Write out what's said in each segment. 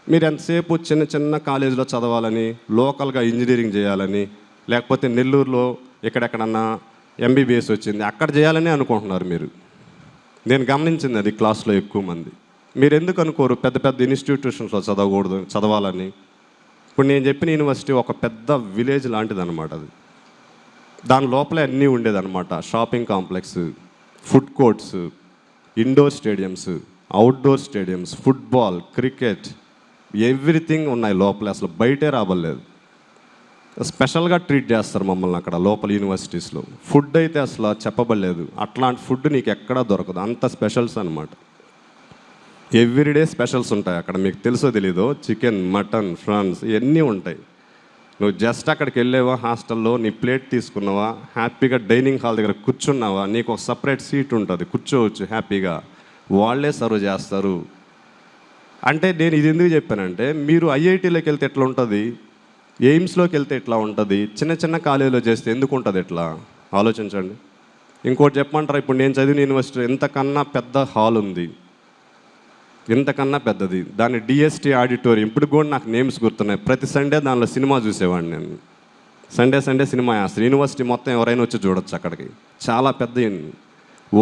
మీరు ఎంతసేపు చిన్న చిన్న కాలేజీలో చదవాలని, లోకల్గా ఇంజనీరింగ్ చేయాలని, లేకపోతే నెల్లూరులో ఎక్కడెక్కడన్నా ఎంబీబీఎస్ వచ్చింది అక్కడ చేయాలని అనుకుంటున్నారు మీరు. నేను గమనించింది అది క్లాస్లో ఎక్కువ మంది. మీరు ఎందుకు అనుకోరు పెద్ద పెద్ద ఇన్స్టిట్యూషన్స్లో చదవాలని? ఇప్పుడు నేను చెప్పిన యూనివర్సిటీ ఒక పెద్ద విలేజ్ లాంటిది అనమాట. అది దాని లోపలే అన్నీ ఉండేదన్నమాట. Shopping complex, food courts, indoor stadiums, outdoor stadiums, football, cricket, everything ఉన్నాయి లోపల. అసలు బయటే రాబడలేదు. స్పెషల్గా ట్రీట్ చేస్తారు మమ్మల్ని అక్కడ లోపల యూనివర్సిటీస్లో. ఫుడ్ అయితే అసలు చెప్పబడలేదు. అట్లాంటి ఫుడ్ నీకు ఎక్కడా దొరకదు, అంత స్పెషల్స్ అనమాట. ఎవ్రీడే స్పెషల్స్ ఉంటాయి అక్కడ. మీకు తెలుసో తెలీదో, చికెన్, మటన్, ఫ్రాన్స్ ఇవన్నీ ఉంటాయి. నువ్వు జస్ట్ అక్కడికి వెళ్ళేవా, హాస్టల్లో నీ ప్లేట్ తీసుకున్నావా, హ్యాపీగా డైనింగ్ హాల్ దగ్గర కూర్చున్నావా, నీకు ఒక సపరేట్ సీట్ ఉంటుంది, కూర్చోవచ్చు హ్యాపీగా, వాళ్ళే సర్వ్ చేస్తారు. అంటే నేను ఇది ఎందుకు చెప్పానంటే, మీరు ఐఐటీలోకి వెళ్తే ఎట్లా ఉంటుంది, ఎయిమ్స్లోకి వెళ్తే ఎట్లా ఉంటుంది, చిన్న చిన్న కాలేజీలో చేస్తే ఎందుకు ఉంటుంది ఎట్లా ఆలోచించండి. ఇంకోటి చెప్పమంటారా, ఇప్పుడు నేను చదివిన యూనివర్సిటీ ఇంతకన్నా పెద్ద హాల్ ఉంది, ఇంతకన్నా పెద్దది. దాన్ని డిఎస్టీ ఆడిటోరియం, ఇప్పుడు కూడా నాకు నేమ్స్ గుర్తున్నాయి. ప్రతి సండే దానిలో సినిమా చూసేవాడిని నేను. సండే సినిమా వేస్తారు. యూనివర్సిటీ మొత్తం ఎవరైనా వచ్చి చూడొచ్చు అక్కడికి. చాలా పెద్ద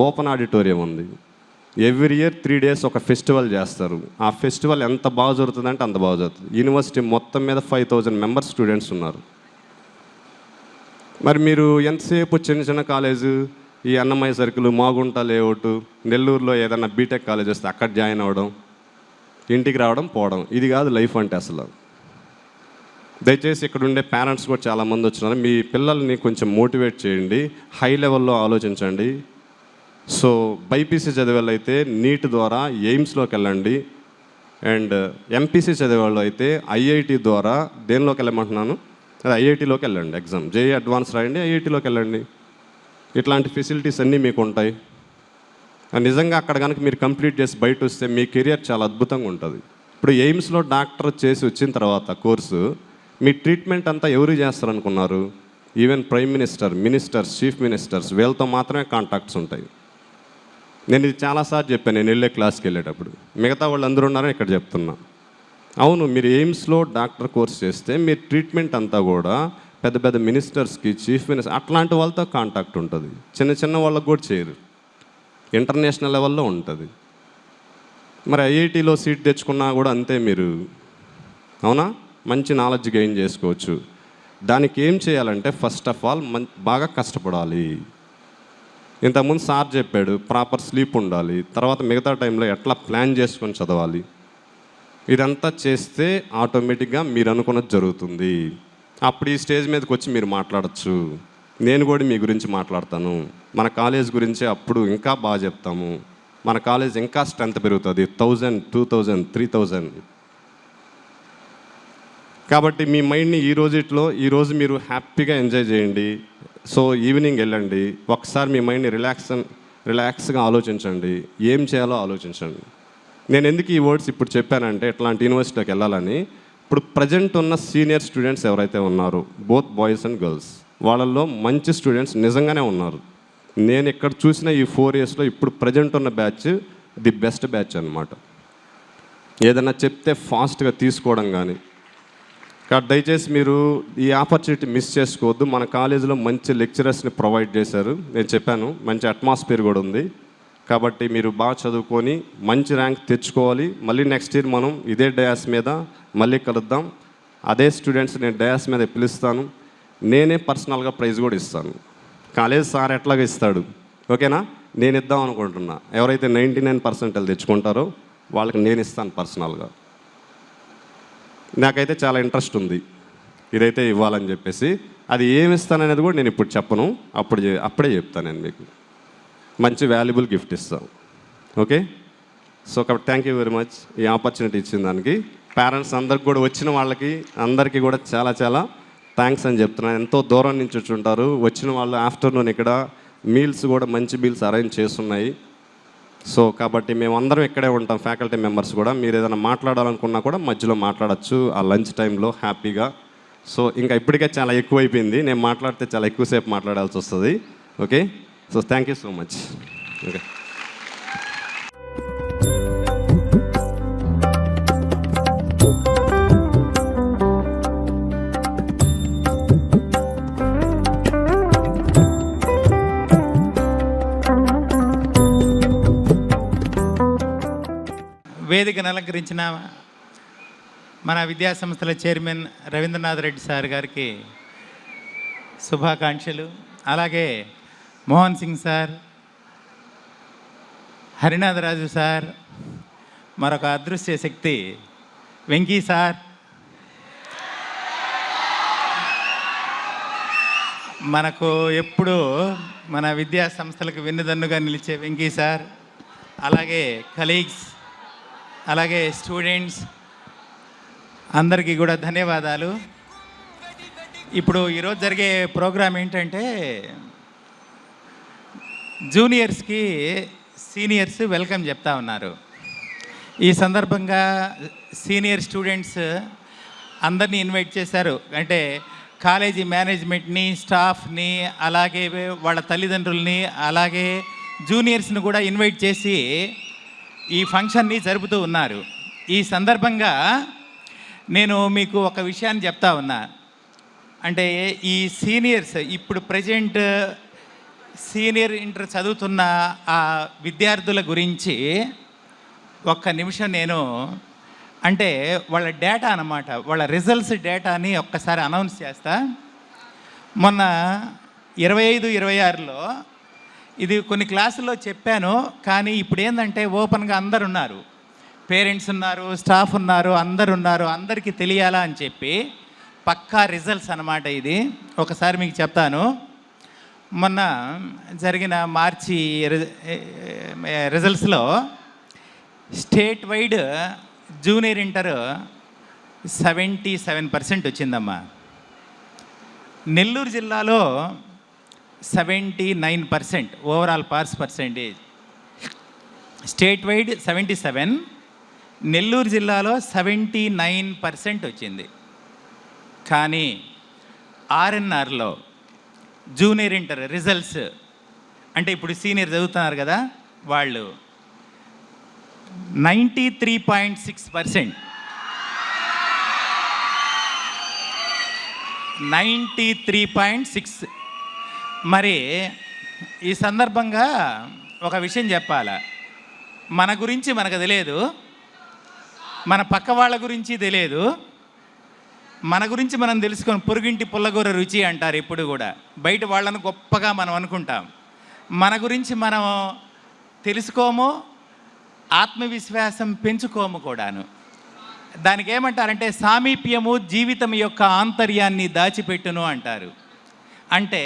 ఓపెన్ ఆడిటోరియం ఉంది. ఎవ్రీ ఇయర్ 3 days ఒక ఫెస్టివల్ చేస్తారు. ఆ ఫెస్టివల్ ఎంత బాగా జరుగుతుందంటే అంత బాగా జరుగుతుంది. యూనివర్సిటీ మొత్తం మీద 5000 మెంబర్స్ స్టూడెంట్స్ ఉన్నారు. మరి మీరు ఎంతసేపు చిన్న చిన్న కాలేజు, ఈ అన్నమయ్య సర్కిల్, మాగుంట లేఅవుట్, నెల్లూరులో ఏదన్నా బీటెక్ కాలేజ్ వస్తే అక్కడ జాయిన్ అవ్వడం, ఇంటికి రావడం, పోవడం, ఇది కాదు లైఫ్ అంటే అసలు. దయచేసి ఇక్కడ ఉండే పేరెంట్స్ కూడా చాలామంది వచ్చినారు. మీ పిల్లల్ని కొంచెం మోటివేట్ చేయండి, హై లెవెల్లో ఆలోచించండి. సో బైపీసీ చదివేవాళ్ళు అయితే నీట్ ద్వారా ఎయిమ్స్లోకి వెళ్ళండి, అండ్ ఎంపీసీ చదివేవాళ్ళు అయితే ఐఐటి ద్వారా దేనిలోకి వెళ్ళమంటున్నాను, అది ఐఐటీలోకి వెళ్ళండి. ఎగ్జామ్ జేఈ అడ్వాన్స్ రాయండి, ఐఐటీలోకి వెళ్ళండి. ఇట్లాంటి ఫెసిలిటీస్ అన్నీ మీకు ఉంటాయి. నిజంగా అక్కడ కనుక మీరు కంప్లీట్ చేసి బయట వస్తే మీ కెరియర్ చాలా అద్భుతంగా ఉంటుంది. ఇప్పుడు ఎయిమ్స్లో డాక్టర్ చేసి వచ్చిన తర్వాత కోర్సు, మీ ట్రీట్మెంట్ అంతా ఎవరు చేస్తారనుకున్నారు? Even prime minister, ministers, chief ministers, వీళ్ళతో మాత్రమే కాంటాక్ట్స్ ఉంటాయి. నేను ఇది చాలాసార్లు చెప్పాను నేను వెళ్ళే క్లాస్కి వెళ్ళేటప్పుడు. మిగతా వాళ్ళు అందరూ ఉన్నారని ఇక్కడ చెప్తున్నా. అవును, మీరు ఎయిమ్స్లో డాక్టర్ కోర్స్ చేస్తే మీ ట్రీట్మెంట్ అంతా కూడా పెద్ద పెద్ద మినిస్టర్స్కి, చీఫ్ మినిస్టర్ అట్లాంటి వాళ్ళతో కాంటాక్ట్ ఉంటుంది. చిన్న చిన్న వాళ్ళకు కూడా చేయరు, ఇంటర్నేషనల్ లెవెల్లో ఉంటుంది. మరి ఐఐటీలో సీట్ తెచ్చుకున్నా కూడా అంతే మీరు, అవునా, మంచి నాలెడ్జ్ గెయిన్ చేసుకోవచ్చు. దానికి ఏం చేయాలంటే ఫస్ట్ ఆఫ్ ఆల్ బాగా కష్టపడాలి. ఇంతకుముందు సార్ చెప్పాడు, ప్రాపర్ స్లీప్ ఉండాలి, తర్వాత మిగతా టైంలో ఎట్లా ప్లాన్ చేసుకొని చదవాలి. ఇదంతా చేస్తే ఆటోమేటిక్గా మీరు అనుకున్నది జరుగుతుంది. అప్పుడు ఈ స్టేజ్ మీదకి వచ్చి మీరు మాట్లాడచ్చు. నేను కూడా మీ గురించి మాట్లాడతాను. మన కాలేజ్ గురించి అప్పుడు ఇంకా బాగా చెప్తాము. మన కాలేజ్ ఇంకా స్ట్రెంత్ పెరుగుతుంది, 1000, 2000, 3000. కాబట్టి మీ మైండ్ని ఈరోజు మీరు హ్యాపీగా ఎంజాయ్ చేయండి. సో ఈవినింగ్ వెళ్ళండి, ఒకసారి మీ మైండ్ని రిలాక్స్గా ఆలోచించండి, ఏం చేయాలో ఆలోచించండి. నేను ఎందుకు ఈ వర్డ్స్ ఇప్పుడు చెప్పానంటే, ఇట్లాంటి యూనివర్సిటీకి వెళ్ళాలని. ఇప్పుడు ప్రజెంట్ ఉన్న సీనియర్ స్టూడెంట్స్ ఎవరైతే ఉన్నారో, బోత్ బాయ్స్ అండ్ గర్ల్స్, వాళ్ళల్లో మంచి స్టూడెంట్స్ నిజంగానే ఉన్నారు. నేను ఇక్కడ చూసిన ఈ 4 yearsలో ఇప్పుడు ప్రజెంట్ ఉన్న బ్యాచ్ ది బెస్ట్ బ్యాచ్ అనమాట. ఏదన్నా చెప్తే ఫాస్ట్గా తీసుకోవడం కానీ. కాబట్టి దయచేసి మీరు ఈ ఆపర్చునిటీ మిస్ చేసుకోవద్దు. మన కాలేజీలో మంచి లెక్చరర్స్ని ప్రొవైడ్ చేశారు. నేను చెప్పాను, మంచి అట్మాస్ఫియర్ కూడా ఉంది. కాబట్టి మీరు బాగా చదువుకొని మంచి ర్యాంక్ తెచ్చుకోవాలి. మళ్ళీ నెక్స్ట్ ఇయర్ మనం ఇదే డయాస్ మీద మళ్ళీ కలుద్దాం. అదే స్టూడెంట్స్ నేను డయాస్ మీద పిలుస్తాను. నేనే పర్సనల్గా ప్రైజ్ కూడా ఇస్తాను. కాలేజ్ సార్ ఎట్లాగా ఇస్తాడు, ఓకేనా? నేను ఇద్దాం అనుకుంటున్నా. ఎవరైతే 99% తెచ్చుకుంటారో వాళ్ళకి నేను ఇస్తాను పర్సనల్గా. నాకైతే చాలా ఇంట్రెస్ట్ ఉంది ఇదైతే ఇవ్వాలని చెప్పేసి. అది ఏమి ఇస్తాననేది కూడా నేను ఇప్పుడు చెప్పను, అప్పుడే చెప్తాను నేను మీకు. మంచి వాల్యుబుల్ గిఫ్ట్ ఇస్తాం, ఓకే? సో కాబట్టి థ్యాంక్ యూ వెరీ మచ్ ఈ ఆపర్చునిటీ ఇచ్చిన దానికి. పేరెంట్స్ అందరికి కూడా, వచ్చిన వాళ్ళకి అందరికీ కూడా చాలా చాలా థ్యాంక్స్ అని చెప్తున్నాను. ఎంతో దూరం నుంచి వచ్చి ఉంటారు. వచ్చిన వాళ్ళు ఆఫ్టర్నూన్ ఇక్కడ మీల్స్ కూడా మంచి మీల్స్ అరేంజ్ చేస్తున్నాయి. సో కాబట్టి మేమందరం ఇక్కడే ఉంటాం, ఫ్యాకల్టీ మెంబర్స్ కూడా. మీరు ఏదైనా మాట్లాడాలనుకున్నా కూడా మధ్యలో మాట్లాడచ్చు ఆ లంచ్ టైంలో హ్యాపీగా. సో ఇంకా ఇప్పటికే చాలా ఎక్కువైపోయింది, నేను మాట్లాడితే చాలా ఎక్కువసేపు మాట్లాడాల్సి వస్తుంది, okay? So thank you so much, okay. వేదికను అలంకరించిన మన విద్యాసంస్థల చైర్మన్ రవీంద్రనాథ్ రెడ్డి సార్ గారికి శుభాకాంక్షలు. అలాగే మోహన్ సింగ్ సార్, హరినాథరాజు సార్, మరొక అదృశ్య శక్తి వెంకీ సార్, మనకు ఎప్పుడు మన విద్యా సంస్థలకు వెన్నుదన్నుగా నిలిచే వెంకీ సార్, అలాగే కలీగ్స్, అలాగే స్టూడెంట్స్ అందరికీ కూడా ధన్యవాదాలు. ఇప్పుడు ఈరోజు జరిగే ప్రోగ్రాం ఏంటంటే జూనియర్స్కి సీనియర్స్ వెల్కమ్ చెప్తా ఉన్నారు. ఈ సందర్భంగా సీనియర్ స్టూడెంట్స్ అందరినీ ఇన్వైట్ చేశారు. అంటే కాలేజీ మేనేజ్మెంట్ని, స్టాఫ్ని, అలాగే వాళ్ళ తల్లిదండ్రుల్ని, అలాగే జూనియర్స్ని కూడా ఇన్వైట్ చేసి ఈ ఫంక్షన్ని జరుపుతూ ఉన్నారు. ఈ సందర్భంగా నేను మీకు ఒక విషయాన్ని చెప్తా ఉన్నా. అంటే ఈ సీనియర్స్ ఇప్పుడు ప్రజెంట్ సీనియర్ ఇంటర్ చదువుతున్న ఆ విద్యార్థుల గురించి ఒక్క నిమిషం నేను అంటే వాళ్ళ డేటా అన్నమాట, వాళ్ళ రిజల్ట్స్ డేటాని ఒక్కసారి అనౌన్స్ చేస్తా. మొన్న 25-26లో ఇది కొన్ని క్లాసుల్లో చెప్పాను, కానీ ఇప్పుడు ఏంటంటే ఓపెన్గా అందరు ఉన్నారు, పేరెంట్స్ ఉన్నారు, స్టాఫ్ ఉన్నారు, అందరు ఉన్నారు, అందరికీ తెలియాలా అని చెప్పి పక్కా రిజల్ట్స్ అన్నమాట. ఇది ఒకసారి మీకు చెప్తాను. మొన్న జరిగిన మార్చి రిజల్ట్స్లో స్టేట్ వైడ్ జూనియర్ ఇంటర్ 77% వచ్చిందమ్మా. నెల్లూరు జిల్లాలో 79% overall pass percentage. State wide 77, Nellore జిల్లాలో 79% వచ్చింది. కానీ ఆర్ఎన్ఆర్లో జూనియర్ ఇంటర్ రిజల్ట్స్ అంటే ఇప్పుడు సీనియర్ చదువుతున్నారు కదా, వాళ్ళు 93.6%. 93.6. మరి ఈ సందర్భంగా ఒక విషయం చెప్పాలా, మన గురించి మనకు తెలియదు, మన పక్క వాళ్ళ గురించి తెలియదు, మన గురించి మనం తెలుసుకొని పొరుగింటి పుల్లగూర రుచి అంటారు ఇప్పుడు కూడా. బయట వాళ్ళను గొప్పగా మనం అనుకుంటాం, మన గురించి మనం తెలుసుకోము, ఆత్మవిశ్వాసం పెంచుకోము కూడాను. దానికి ఏమంటారంటే సామీప్యము జీవితం యొక్క ఆంతర్యాన్ని దాచిపెట్టును అంటారు. అంటే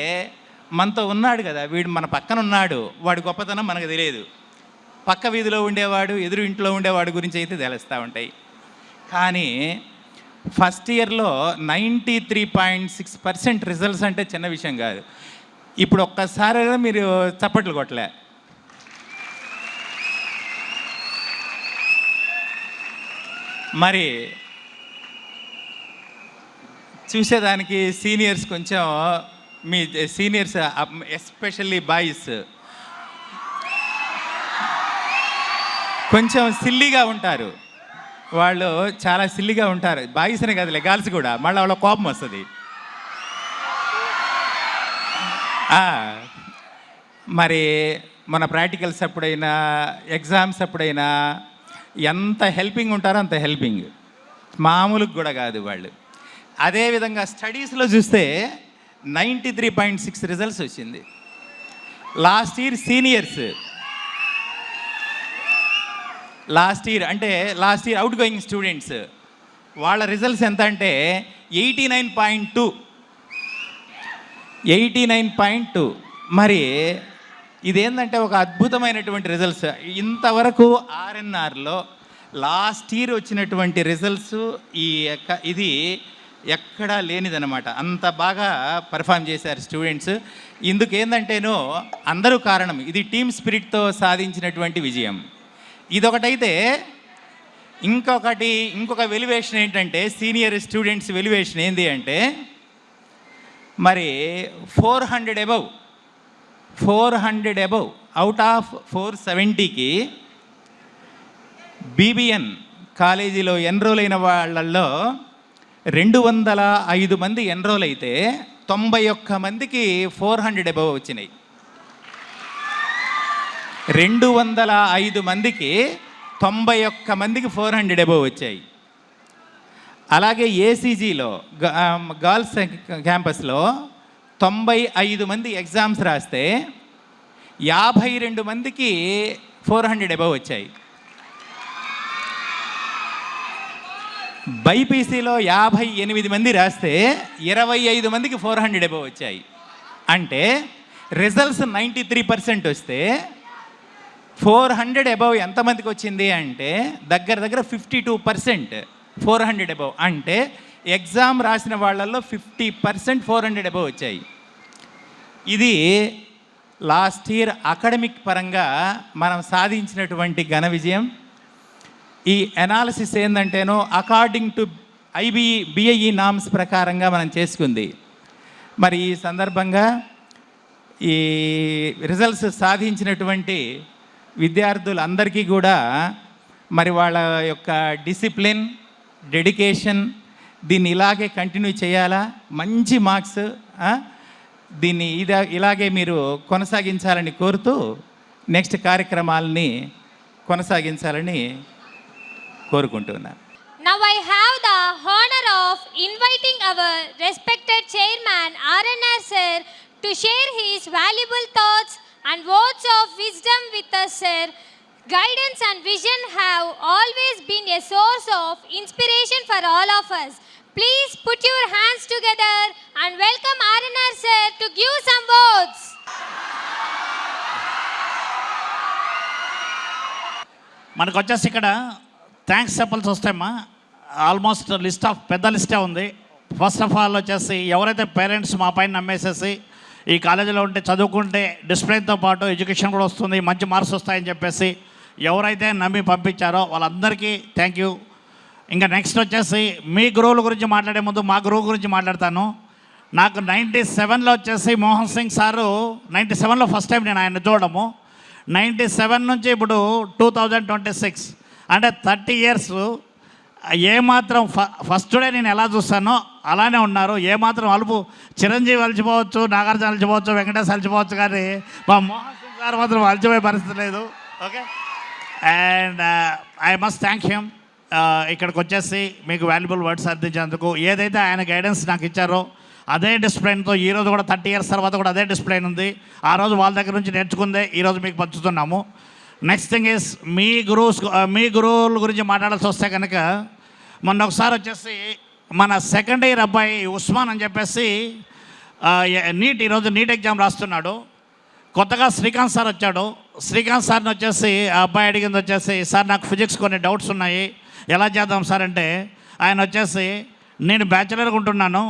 మనతో ఉన్నాడు కదా వీడు, మన పక్కన ఉన్నాడు, వాడి గొప్పతనం మనకు తెలియదు. పక్క వీధిలో ఉండేవాడు, ఎదురు ఇంట్లో ఉండేవాడు గురించి అయితే తెలుస్తూ ఉంటాయి. కానీ ఫస్ట్ ఇయర్లో 93.6% రిజల్ట్స్ అంటే చిన్న విషయం కాదు. ఇప్పుడు ఒక్కసారి మీరు చప్పట్లు కొట్టలే. మరి చూసేదానికి సీనియర్స్ కొంచెం, మీ సీనియర్స్ ఎస్పెషల్లీ బాయ్స్ కొంచెం సిల్లీగా ఉంటారు, వాళ్ళు చాలా సిల్లీగా ఉంటారు. బాయ్స్నే కదలే, గర్ల్స్ కూడా మళ్ళీ వాళ్ళ కోపం వస్తుంది. మరి మన ప్రాక్టికల్స్ అప్పుడైనా ఎగ్జామ్స్ అప్పుడైనా ఎంత హెల్పింగ్ ఉంటారో అంత హెల్పింగ్, మామూలుగా కూడా కాదు వాళ్ళు. అదేవిధంగా స్టడీస్లో చూస్తే 93.6 రిజల్ట్స్ వచ్చింది. Last year seniors, last year out going students వాళ్ళ రిజల్ట్స్ ఎంత అంటే 89.2. మరి ఇదేంటంటే ఒక అద్భుతమైనటువంటి రిజల్ట్స్. ఇంతవరకు ఆర్ఎన్ఆర్లో లాస్ట్ ఇయర్ వచ్చినటువంటి రిజల్ట్స్ ఇది ఎక్కడా లేనిదనమాట. అంత బాగా పర్ఫామ్ చేశారు స్టూడెంట్స్. ఇందుకు ఏంటంటేనో అందరూ కారణం, ఇది టీమ్ స్పిరిట్తో సాధించినటువంటి విజయం. ఇదొకటైతే ఇంకొక వెలివేషన్ ఏంటంటే సీనియర్ స్టూడెంట్స్ వెలివేషన్ ఏంటి అంటే మరి 400 అబవ్ అవుట్ ఆఫ్ 470కి బీబీఎన్ కాలేజీలో ఎన్రోల్ అయిన వాళ్ళల్లో 205 మంది ఎన్రోల్ అయితే 91 మందికి 400 అబవ్ వచ్చినాయి. 205 మందికి 91 మందికి 400 అబోవ్ వచ్చాయి. అలాగే ఏసీజీలో గర్ల్స్ క్యాంపస్లో 95 మంది ఎగ్జామ్స్ రాస్తే 52 మందికి 400 అబోవ్ వచ్చాయి. బైపీసీలో 58 మంది రాస్తే 25 మందికి 400 అబోవ్ వచ్చాయి. అంటే రిజల్ట్స్ 93% వస్తే 400 అబోవ్ ఎంతమందికి వచ్చింది అంటే దగ్గర 52% 400 అబోవ్. అంటే ఎగ్జామ్ రాసిన వాళ్ళల్లో 50% 400 అబోవ్ వచ్చాయి. ఇది లాస్ట్ ఇయర్ అకాడమిక్ పరంగా మనం సాధించినటువంటి ఘన విజయం. ఈ అనాలిసిస్ ఏంటంటేనో అకార్డింగ్ టు బిఐఈ నామ్స్ ప్రకారంగా మనం చేసుకుంది. మరి ఈ సందర్భంగా ఈ రిజల్ట్స్ సాధించినటువంటి విద్యార్థులందరికీ కూడా మరి వాళ్ళ యొక్క డిసిప్లిన్, డెడికేషన్ దీన్ని ఇలాగే కంటిన్యూ చేయాలా, మంచి మార్క్స్ దీన్ని ఇలాగే మీరు కొనసాగించాలని కోరుతూ నెక్స్ట్ కార్యక్రమాలని కొనసాగించాలని కోరుకుంటున్నాను. Now I have the honor of inviting our respected chairman RNR sir to share his valuable thoughts and words of wisdom with us, sir. Guidance and vision have always been a source of inspiration for all of us. Please put your hands together and welcome RNR sir to give some words. మనకు వచ్చేసి ఇక్కడ thanks చెప్పాల్సి వస్తాయమ్మా. Almost పెద్ద లిస్టే ఉంది. First of all వచ్చేసి ఎవరైతే parents మా పైన నమ్మేసేసి ఈ కాలేజీలో ఉంటే చదువుకుంటే డిసిప్లిన్తో పాటు ఎడ్యుకేషన్ కూడా వస్తుంది, మంచి మార్క్స్ వస్తాయని చెప్పేసి ఎవరైతే నమ్మి పంపించారో వాళ్ళందరికీ థ్యాంక్ యూ. ఇంకా నెక్స్ట్ వచ్చేసి మీ గురువుల గురించి మాట్లాడే ముందు మా గురువు గురించి మాట్లాడతాను. నాకు 97లో వచ్చేసి మోహన్ సింగ్ సారు 97లో ఫస్ట్ టైం నేను ఆయన చూడడము. 97 నుంచి ఇప్పుడు 2026 అంటే 30 years. ఏమాత్రం ఫస్ట్ డే నేను ఎలా చూస్తానో అలానే ఉన్నారు. ఏమాత్రం అలుపు చిరంజీవి అలిచిపోవచ్చు, నాగార్జున అలిచిపోవచ్చు, వెంకటేష్ అలిచిపోవచ్చు, కానీ మా మోహన్ సింగ్ గారు మాత్రం అలిచిపోయే పరిస్థితి లేదు. Okay, and I must thank him. ఇక్కడికి వచ్చేసి మీకు వాల్యుబుల్ వర్డ్స్ అందించేందుకు. ఏదైతే ఆయన గైడెన్స్ నాకు ఇచ్చారో అదే డిసిప్లైన్తో ఈరోజు కూడా 30 years తర్వాత కూడా అదే డిసిప్లైన్ ఉంది. ఆ రోజు వాళ్ళ దగ్గర నుంచి నేర్చుకుందే ఈరోజు మీకు పంచుతున్నాము. నెక్స్ట్ థింగ్ ఈస్ మీ గురువుల గురించి మాట్లాడాల్సి వస్తే కనుక మొన్న ఒకసారి వచ్చేసి మన సెకండ్ ఇయర్ అబ్బాయి ఉస్మాన్ అని చెప్పేసి ఈరోజు నీట్ ఎగ్జామ్ రాస్తున్నాడు. కొత్తగా శ్రీకాంత్ సార్ వచ్చాడు. శ్రీకాంత్ సార్ని వచ్చేసి ఆ అబ్బాయి అడిగింది వచ్చేసి, సార్ నాకు ఫిజిక్స్ కొన్ని డౌట్స్ ఉన్నాయి, ఎలా చేద్దాం సార్ అంటే ఆయన వచ్చేసి, నేను బ్యాచిలర్గా ఉంటున్నాను,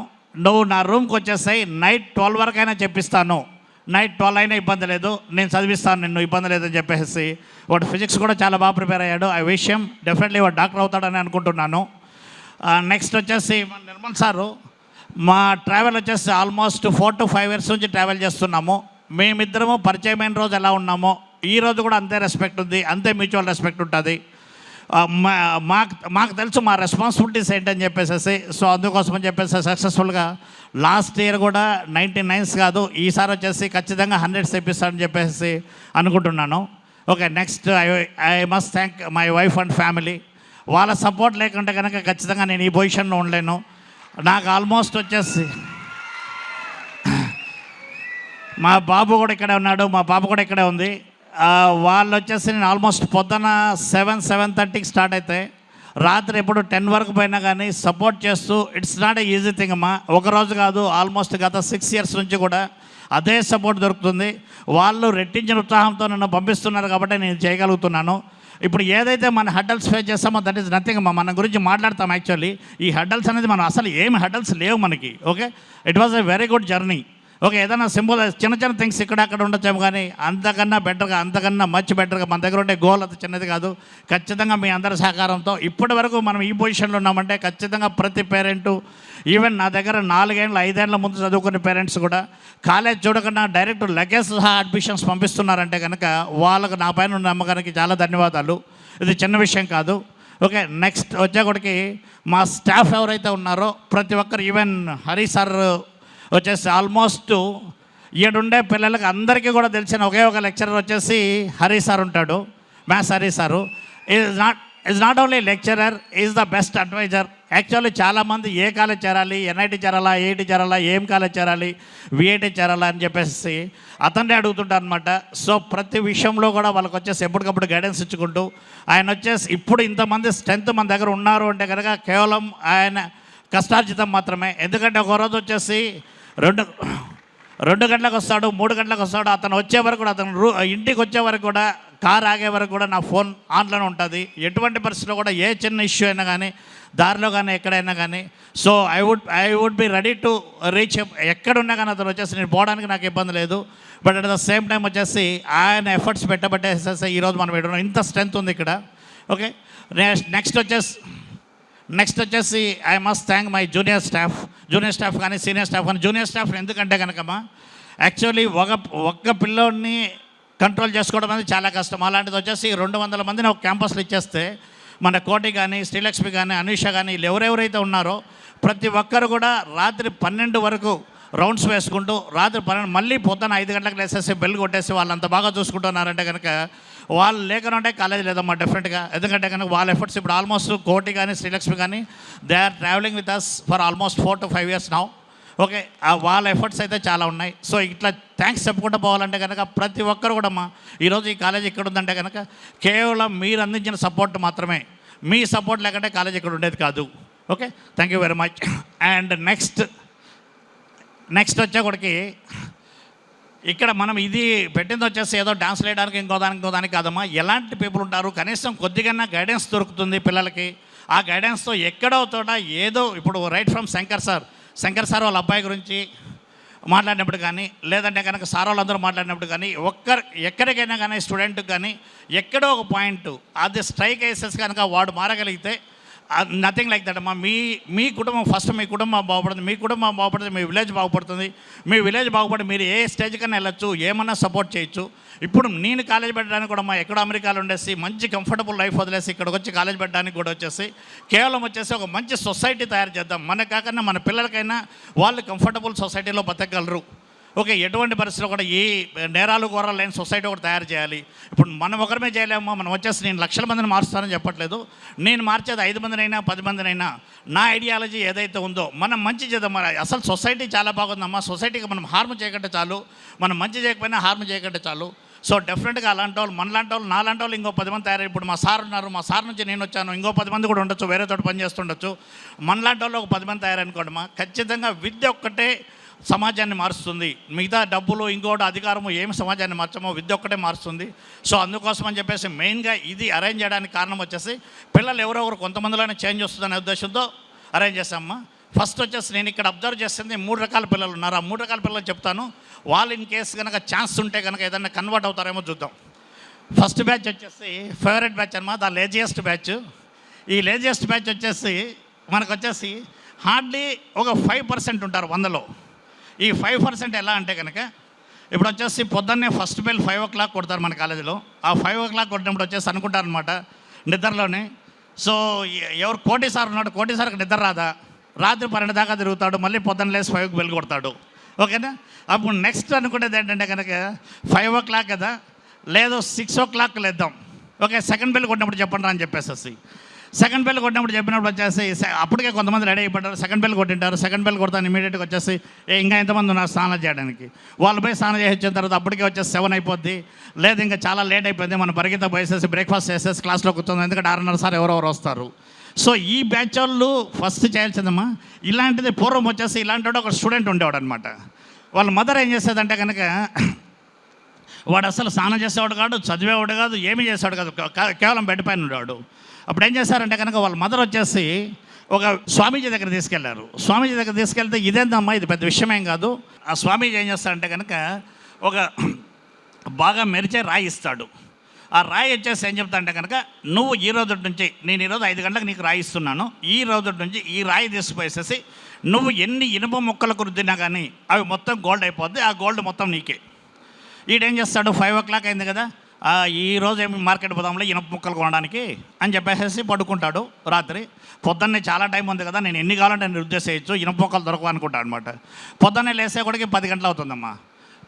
నువ్వు నా రూమ్కి వచ్చేసి నైట్ 12 వరకు అయినా చెప్పిస్తాను, నైట్ 12 అయినా ఇబ్బంది లేదు, నేను చదివిస్తాను, నిన్ను ఇబ్బంది లేదని చెప్పేసి వాడు ఫిజిక్స్ కూడా చాలా బాగా ప్రిపేర్ అయ్యాడు. ఆ విషయం డెఫినెట్లీ వాడు డాక్టర్ అవుతాడని అనుకుంటున్నాను. నెక్స్ట్ వచ్చేసి మన నిర్మల్ సారు, మా ట్రావెల్ వచ్చేసి ఆల్మోస్ట్ 4 to 5 years నుంచి ట్రావెల్ చేస్తున్నాము. మేమిద్దరము పరిచయమైన రోజు ఎలా ఉన్నామో ఈ రోజు కూడా అంతే రెస్పెక్ట్ ఉంది, అంతే మ్యూచువల్ రెస్పెక్ట్ ఉంటుంది. మాకు తెలుసు మా రెస్పాన్సిబిలిటీస్ ఏంటని చెప్పేసి. సో అందుకోసం అని చెప్పేసి సక్సెస్ఫుల్గా లాస్ట్ ఇయర్ కూడా 99s కాదు, ఈసారి వచ్చేసి ఖచ్చితంగా 100s తెప్పిస్తానని చెప్పేసి అనుకుంటున్నాను. Okay, next I must thank my wife and family. వాళ్ళ సపోర్ట్ లేకుంటే కనుక ఖచ్చితంగా నేను ఈ పొజిషన్లో ఉండలేను. నాకు ఆల్మోస్ట్ వచ్చేసి మా బాబు కూడా ఇక్కడే ఉన్నాడు, మా పాప కూడా ఇక్కడే ఉంది. వాళ్ళు వచ్చేసి నేను ఆల్మోస్ట్ పొద్దున 7-7:30కి స్టార్ట్ అయితే రాత్రి ఎప్పుడు 10 వరకు పోయినా కానీ సపోర్ట్ చేస్తూ, it's not a easy thing అమ్మా. ఒకరోజు కాదు, ఆల్మోస్ట్ గత 6 years నుంచి కూడా అదే సపోర్ట్ దొరుకుతుంది. వాళ్ళు రెట్టించిన ఉత్సాహంతో నన్ను పంపిస్తున్నారు కాబట్టి నేను చేయగలుగుతున్నాను. ఇప్పుడు ఏదైతే మన హడ్డల్స్ ఫేస్ చేస్తామో దట్ ఈస్ నథింగ్ అమ్మా. మన గురించి మాట్లాడతాం యాక్చువల్లీ. ఈ హడ్డల్స్ అనేది మనం అసలు ఏమి హడ్డల్స్ లేవు మనకి. Okay, it was a very good journey. Okay, ఏదైనా సింపుల్ చిన్న చిన్న థింగ్స్ ఇక్కడ అక్కడ ఉండొచ్చాము, కానీ అంతకన్నా బెటర్గా, అంతకన్నా మచ్ బెటర్గా మన దగ్గర ఉండే గోల్ అది చిన్నది కాదు. ఖచ్చితంగా మీ అందరి సహకారంతో ఇప్పటి వరకు మనం ఈ పొజిషన్లో ఉన్నామంటే ఖచ్చితంగా ప్రతి పేరెంటు, ఈవెన్ నా దగ్గర 4 ఏళ్ళు 5 ఏళ్ళ ముందు చదువుకునే పేరెంట్స్ కూడా కాలేజ్ చూడకుండా డైరెక్ట్ లగేజ్ సహా అడ్మిషన్స్ పంపిస్తున్నారంటే కనుక వాళ్ళకు నా పైన ఉన్న నమ్మకానికి చాలా ధన్యవాదాలు. ఇది చిన్న విషయం కాదు. ఓకే, నెక్స్ట్ వచ్చేకొడికి మా స్టాఫ్ ఎవరైతే ఉన్నారో ప్రతి ఒక్కరు, ఈవెన్ హరి సార్ వచ్చేసి ఆల్మోస్ట్ ఈడుండే పిల్లలకి అందరికీ కూడా తెలిసిన ఒకే ఒక లెక్చరర్ వచ్చేసి హరి సార్ ఉంటాడు, maths Hari sir. Is not only lecturer, is the best adviser. Actually చాలామంది ఏ కాలేజ్ చేరాలి, ఎన్ఐటి చేరాలా, ఐఐటి చేరాలా, ఏం కాలేజ్ చేరాలి, విఐటి చేరాలా అని చెప్పేసి అతన్నే అడుగుతుంటారు అనమాట. సో ప్రతి విషయంలో కూడా వాళ్ళకి వచ్చేసి ఎప్పటికప్పుడు గైడెన్స్ ఇచ్చుకుంటూ ఆయన వచ్చేసి ఇప్పుడు ఇంతమంది స్ట్రెంత్ మన దగ్గర ఉన్నారు అంటే కనుక కేవలం ఆయన కష్టార్జితం మాత్రమే. ఎందుకంటే ఒకరోజు వచ్చేసి రెండు గంటలకు వస్తాడు, 3 గంటలకు వస్తాడు. అతను వచ్చే వరకు కూడా ఇంటికి వచ్చే వరకు కూడా కార్ ఆగే వరకు కూడా నా ఫోన్ ఆన్లోనే ఉంటుంది. ఎటువంటి పరిస్థితిలో కూడా ఏ చిన్న ఇష్యూ అయినా కానీ దారిలో కానీ ఎక్కడైనా కానీ so I would be ready to reach. ఎక్కడున్నా కానీ అతను వచ్చేసి నేను పోవడానికి నాకు ఇబ్బంది లేదు. But at the same time వచ్చేసి ఆయన ఎఫర్ట్స్ పెట్టబట్టేసేసి ఈరోజు మనం పెట్టడం ఇంత స్ట్రెంత్ ఉంది ఇక్కడ. ఓకే, నెక్స్ట్ వచ్చేసి I must thank my junior staff కానీ సీనియర్ స్టాఫ్ కానీ. జూనియర్ స్టాఫ్ ఎందుకంటే కనుకమ్మా యాక్చువల్లీ ఒక్క పిల్లోడిని కంట్రోల్ చేసుకోవడం అనేది చాలా కష్టం. అలాంటిది వచ్చేసి 200 మందిని ఒక క్యాంపస్లో ఇచ్చేస్తే మన కోటి కానీ శ్రీలక్ష్మి కానీ అనీష కానీ వీళ్ళు ఎవరెవరైతే ఉన్నారో ప్రతి ఒక్కరు కూడా రాత్రి 12 వరకు రౌండ్స్ వేసుకుంటూ రాత్రి 12 మళ్ళీ పొద్దున 5 గంటలకు లేసేసి బెల్ కొట్టేసి వాళ్ళు అంత బాగా చూసుకుంటున్నారంటే కనుక వాళ్ళు లేకనంటే కాలేజ్ లేదమ్మా డెఫినెట్గా. ఎందుకంటే కనుక వాళ్ళ ఎఫర్ట్స్ ఇప్పుడు ఆల్మోస్ట్ కోటి కానీ శ్రీలక్ష్మి కానీ they are travelling with us for almost 4 to 5 years now. Okay, వాళ్ళ ఎఫర్ట్స్ అయితే చాలా ఉన్నాయి. సో ఇట్లా థ్యాంక్స్ చెప్పుకుంటూ పోవాలంటే కనుక ప్రతి ఒక్కరు కూడా అమ్మా ఈరోజు ఈ కాలేజ్ ఇక్కడ ఉందంటే కనుక కేవలం మీరు అందించిన సపోర్ట్ మాత్రమే. మీ సపోర్ట్ లేకుంటే కాలేజ్ ఇక్కడ ఉండేది కాదు. Okay, thank you very much. And next వచ్చేకొడికి ఇక్కడ మనం ఇది పెట్టింది వచ్చేసి ఏదో డాన్స్ వేయడానికి ఇంకో దానికి కాదమ్మా. ఎలాంటి పీపుల్ ఉంటారు, కనీసం కొద్దిగా గైడెన్స్ దొరుకుతుంది పిల్లలకి. ఆ గైడెన్స్తో ఎక్కడో చోట ఏదో ఇప్పుడు రైట్ ఫ్రమ్ శంకర్ సార్ వాళ్ళ అబ్బాయి గురించి మాట్లాడినప్పుడు కానీ లేదంటే కనుక సార్ వాళ్ళందరూ మాట్లాడినప్పుడు కానీ ఎక్కడికైనా కానీ స్టూడెంట్కి కానీ ఎక్కడో ఒక పాయింట్ అది స్ట్రైక్ వేసేసి కనుక వాడు మారగలిగితే నథింగ్ లైక్ దట్ అమ్మా. మీ కుటుంబం ఫస్ట్, మీ కుటుంబం బాగుపడుతుంది, మీ కుటుంబం బాగుపడుతుంది, మీ విలేజ్ బాగుపడుతుంది. మీ విలేజ్ బాగుపడి మీరు ఏ స్టేజ్ కన్నా వెళ్ళొచ్చు, ఏమన్నా సపోర్ట్ చేయొచ్చు. ఇప్పుడు నేను కాలేజ్ పెట్టడానికి కూడా మా ఎక్కడో అమెరికాలో ఉండేసి మంచి కంఫర్టబుల్ లైఫ్ వదిలేసి ఇక్కడికి వచ్చి కాలేజ్ పెట్టడానికి కూడా వచ్చేసి కేవలం వచ్చేసి ఒక మంచి సొసైటీ తయారు చేద్దాం. మన కాకన్నా మన పిల్లలకైనా వాళ్ళు కంఫర్టబుల్ సొసైటీలో బతకగలరు. ఓకే, ఎటువంటి పరిస్థితుల్లో కూడా ఈ నేరాలు ఘోరాలు లేని సొసైటీ ఒకటి తయారు చేయాలి. ఇప్పుడు మనం ఒకరిమే చేయలేమో. మనం వచ్చేసి నేను లక్షల మందిని మారుస్తానని చెప్పట్లేదు. నేను మార్చేది 5 మందినైనా 10 మందినైనా నా ఐడియాలజీ ఏదైతే ఉందో మనం మంచి చేద్దాం. అసలు సొసైటీ చాలా బాగుందమ్మా. సొసైటీకి మనం హార్మ్ చేయకంటే చాలు, మనం మంచి చేయకపోయినా హార్మ్ చేయకంటే చాలు. సో డెఫినెట్గా అలాంటి వాళ్ళు, మనలాంటి వాళ్ళు, నాలాంటి వాళ్ళు ఇంకో 10 మంది తయారు. ఇప్పుడు మా సార్ ఉన్నారు, మా సార్ నుంచి నేను వచ్చాను, ఇంకో 10 మంది కూడా ఉండొచ్చు, వేరే తోటి పని చేస్తుండొచ్చు. మనలాంటి వాళ్ళు ఒక 10 మంది తయారనుకోండి. ఖచ్చితంగా విద్య ఒక్కటే సమాజాన్ని మారుస్తుంది. మిగతా డబ్బులు ఇంకోటి అధికారము ఏమి సమాజాన్ని మార్చమో విద్య ఒక్కటే మారుస్తుంది. సో అందుకోసం అని చెప్పేసి మెయిన్గా ఇది అరేంజ్ చేయడానికి కారణం వచ్చేసి పిల్లలు ఎవరెవరు కొంతమందిలోనే చేంజ్ వస్తుందనే ఉద్దేశంతో అరేంజ్ చేశామ్మా. ఫస్ట్ వచ్చేసి నేను ఇక్కడ అబ్జర్వ్ చేస్తుంది 3 రకాల పిల్లలు ఉన్నారు. ఆ 3 రకాల పిల్లలు చెప్తాను. వాళ్ళు ఇన్ కేసు కనుక ఛాన్స్ ఉంటే కనుక ఏదైనా కన్వర్ట్ అవుతారేమో చూద్దాం. ఫస్ట్ బ్యాచ్ వచ్చేసి ఫేవరెట్ బ్యాచ్ అనమాట, ద లేజియస్ట్ బ్యాచ్. ఈ లేజియస్ట్ బ్యాచ్ వచ్చేసి మనకు వచ్చేసి హార్డ్లీ ఒక 5% ఉంటారు 100లో. ఈ 5% ఎలా అంటే కనుక ఇప్పుడు వచ్చేసి పొద్దున్నే ఫస్ట్ బెల్ 5 o'clock కొడతారు మన కాలేజీలో. ఆ 5 o'clock కొట్టినప్పుడు వచ్చేసి అనుకుంటారనమాట నిద్రలోనే. సో ఎవరు కోటి సార్ ఉన్నాడు, కోటి సార్కి నిద్ర రాదా, రాత్రి 12 దాకా తిరుగుతాడు, మళ్ళీ పొద్దున్న లేసి 5కి బెల్ కొడతాడు. ఓకేనా, అప్పుడు నెక్స్ట్ అనుకునేది ఏంటంటే కనుక 5 o'clock కదా, లేదు 6 o'clock లేద్దాం. ఓకే, సెకండ్ బెల్ కొట్టినప్పుడు చెప్పండి రా అని చెప్పేసి సెకండ్ బెల్ కొట్టినప్పుడు చెప్పినప్పుడు వచ్చేసి అప్పటికే కొంతమంది రెడీ అయిపోతారు. సెకండ్ బెల్ కొట్టింటారు. సెకండ్ బెల్ కొడతాను ఇమీడియట్గా వచ్చేసి ఇంకా ఎంతమంది ఉన్నారు స్నానం చేయడానికి. వాళ్ళు పోయి స్నానం చేసి వచ్చిన తర్వాత అప్పటికే వచ్చేసి 7 అయిపోద్ది. లేదు ఇంకా చాలా లేట్ అయిపోయింది, మనం పరిగెత్త పోయేసేసి బ్రేక్ఫాస్ట్ చేసేసి క్లాస్లో కూర్చుంది. ఎందుకంటే 6:30 సార్ ఎవరెవరు వస్తారు. సో ఈ బ్యాచ్ వాళ్ళు ఫస్ట్ చేయాల్సిందమ్మా ఇలాంటిది. పూర్వం వచ్చేసి ఇలాంటి వాడు ఒక స్టూడెంట్ ఉండేవాడు అనమాట. వాళ్ళ మదర్ ఏం చేసేదంటే కనుక వాడు అసలు స్నానం చేసేవాడు కాదు, చదివేవాడు కాదు, ఏమీ చేసేవాడు కాదు, కేవలం బెడ్ పైన ఉండేవాడు. అప్పుడు ఏం చేశారంటే కనుక వాళ్ళ మదర్ వచ్చేసి ఒక స్వామీజీ దగ్గర తీసుకెళ్లారు. స్వామీజీ దగ్గర తీసుకెళ్తే ఇదేందమ్మా ఇది పెద్ద విషయమేం కాదు. ఆ స్వామీజీ ఏం చేస్తారంటే కనుక ఒక బాగా మెరిచే రాయి ఇస్తాడు. ఆ రాయి వచ్చేసి ఏం చెప్తా అంటే కనుక నువ్వు ఈ రోజు నుంచి, నేను ఈరోజు 5 గంటలకు నీకు రాయి ఇస్తున్నాను, ఈ రోజు నుంచి ఈ రాయి తీసుకుపోయేసేసి నువ్వు ఎన్ని ఇనుప ముక్కలకు రుద్దినా కానీ అవి మొత్తం గోల్డ్ అయిపోద్ది, ఆ గోల్డ్ మొత్తం నీకే. ఈడేం చేస్తాడు 5 o'clock అయింది కదా, ఈరోజు ఏమి మార్కెట్ పోదాంలో ఇనుప ముక్కలు కొనడానికి అని చెప్పేసి పడుకుంటాడు. రాత్రి పొద్దున్నే చాలా టైం ఉంది కదా, నేను ఎన్ని కావాలంటే నేను రుద్దేసేయచ్చు, ఇనుప ముక్కలు దొరకవు అనుకుంటాడు అనమాట. పొద్దున్నే లేసే కూడా 10 గంటలు అవుతుందమ్మా.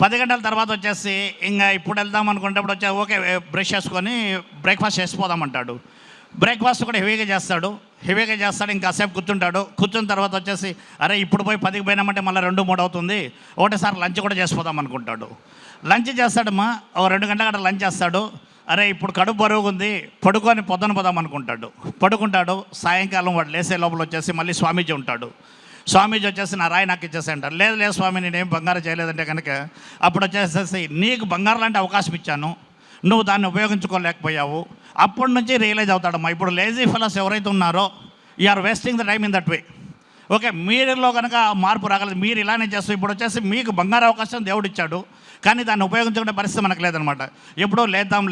10 గంటల తర్వాత వచ్చేసి ఇంకా ఇప్పుడు వెళ్దాం అనుకునేటప్పుడు వచ్చి ఓకే బ్రష్ చేసుకొని బ్రేక్ఫాస్ట్ చేసిపోదామంటాడు. బ్రేక్ఫాస్ట్ కూడా హెవీగా చేస్తాడు, ఇంకాసేపు కూర్చున్న తర్వాత వచ్చేసి అరే ఇప్పుడు పోయి 10కి పోయినామంటే మళ్ళీ 2-3 అవుతుంది, ఒకటేసారి లంచ్ కూడా చేసిపోదాం అనుకుంటాడు. లంచ్ చేస్తాడమ్మా, ఒక 2 గంటల లంచ్ చేస్తాడు. అరే ఇప్పుడు కడుపు బరువుగా ఉంది, పడుకొని పొద్దున పోదాం అనుకుంటాడు. పడుకుంటాడు. సాయంకాలం వాడు లేసే లోపల వచ్చేసి మళ్ళీ స్వామీజీ ఉంటాడు. స్వామీజీ వచ్చేసి నా రాయి నాకు ఇచ్చేసి అంటారు. లేదు స్వామి నేనేం బంగారం చేయలేదంటే కనుక అప్పుడు వచ్చేసేసి నీకు బంగారం లాంటి అవకాశం ఇచ్చాను, నువ్వు దాన్ని ఉపయోగించుకోలేకపోయావు. అప్పటి నుంచి రియలైజ్ అవుతాడమ్మా. ఇప్పుడు లేజీ ఫెలోస్ ఎవరైతే ఉన్నారో you are wasting the time in that way. Okay, మీరులో కనుక మార్పు రాగలదు. మీరు ఇలానే చేస్తూ ఇప్పుడు వచ్చేసి మీకు బంగారు అవకాశం దేవుడు ఇచ్చాడు, కానీ దాన్ని ఉపయోగించుకునే పరిస్థితి మనకు లేదనమాట. ఎప్పుడో లేద్దాం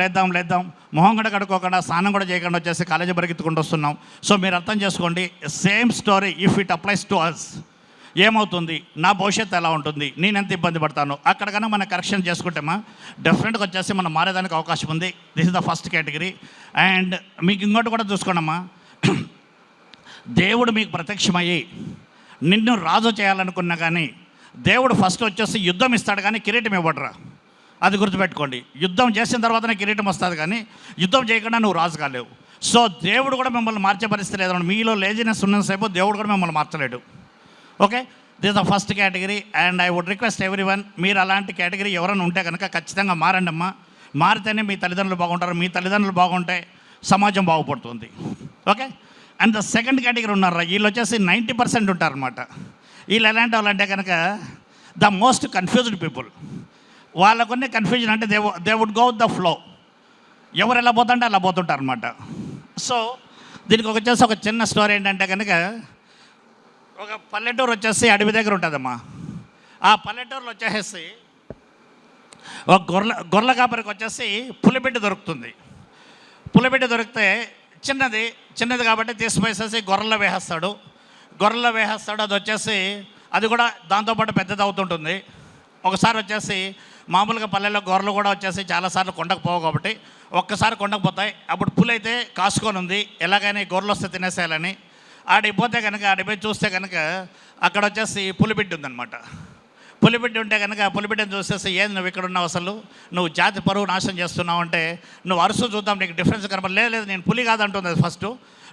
మొహం కూడా కడుక్కోకుండా స్నానం కూడా చేయకుండా వచ్చేసి కాలేజీ పరిగెత్తుకుంటూ వస్తున్నాం. సో మీరు అర్థం చేసుకోండి, same story if it applies to us. ఏమవుతుంది, నా భవిష్యత్తు ఎలా ఉంటుంది, నేను ఎంత ఇబ్బంది పడతాను, అక్కడికన్నా మనం కరెక్షన్ చేసుకుంటేమా డెఫినెట్గా వచ్చేసి మనం మారేదానికి అవకాశం ఉంది. This is the first category. And మీకు ఇంకోటి కూడా చూసుకోండమ్మా, దేవుడు మీకు ప్రత్యక్షమయ్యి నిన్ను రాజు చేయాలనుకున్నా కానీ దేవుడు ఫస్ట్ వచ్చేసి యుద్ధం ఇస్తాడు కానీ కిరీటం ఇవ్వడరా. అది గుర్తుపెట్టుకోండి. యుద్ధం చేసిన తర్వాతనే కిరీటం వస్తుంది కానీ యుద్ధం చేయకుండా నువ్వు రాజు కాలేవు. సో దేవుడు కూడా మిమ్మల్ని మార్చే పరిస్థితి లేదన్నమాట. మీలో లేజినెస్ ఉన్నంతసేపు దేవుడు కూడా మిమ్మల్ని మార్చలేడు. Okay, this the first category. And I would request everyone, మీరు అలాంటి కేటగిరీ ఎవరైనా ఉంటే కనుక ఖచ్చితంగా మారండి అమ్మా. మారితేనే మీ తల్లిదండ్రులు బాగుంటారు, మీ తల్లిదండ్రులు బాగుంటే సమాజం బాగుపడుతుంది. Okay, and the second category ఉన్నారా, వీళ్ళు వచ్చేసి 90% ఉంటారనమాట. వీళ్ళు ఎలాంటి వాళ్ళంటే కనుక ద మోస్ట్ కన్ఫ్యూజ్డ్ పీపుల్. వాళ్ళకున్న కన్ఫ్యూజన్ అంటే they would go with the flow. ఎవరు ఎలా పోతుంటే అలా పోతుంటారు అనమాట. సో దీనికి వచ్చేసి ఒక చిన్న స్టోరీ ఏంటంటే కనుక, ఒక పల్లెటూరు వచ్చేసి అడవి దగ్గర ఉంటుందమ్మా. ఆ పల్లెటూరులో వచ్చేసి ఒక గొర్రెల కాపరికి వచ్చేసి పులిబిడ్డ దొరుకుతుంది. పులిబిడ్డ దొరికితే చిన్నది కాబట్టి తీసిపోయేసేసి గొర్రెల్లో వేసేస్తాడు. అది వచ్చేసి అది కూడా దాంతోపాటు పెద్దది అవుతుంటుంది. ఒకసారి వచ్చేసి మామూలుగా పల్లెల్లో గొర్రెలు కూడా వచ్చేసి చాలాసార్లు కొండకు పోవు కాబట్టి ఒక్కసారి కొండకు పోతాయి. అప్పుడు పులి అయితే కాసుకొని ఉంది, ఎలాగైనా ఈ గొర్రెలు వస్తే తినేసేయాలని. ఆడిపోతే కనుక ఆడిపోయి చూస్తే కనుక అక్కడ వచ్చేసి పులిబిడ్డ ఉందన్నమాట. పులిబిడ్డ ఉంటే కనుక పులిబిడ్డను చూసేసి ఏంది నువ్వు ఇక్కడ ఉన్నావు, అసలు నువ్వు జాతి పరువు నాశనం చేస్తున్నావు అంటే, నువ్వు అరుసు చూద్దాం నీకు డిఫరెన్స్ కనపడదు. లేదు నేను పులి కాదంటుంది అది ఫస్ట్.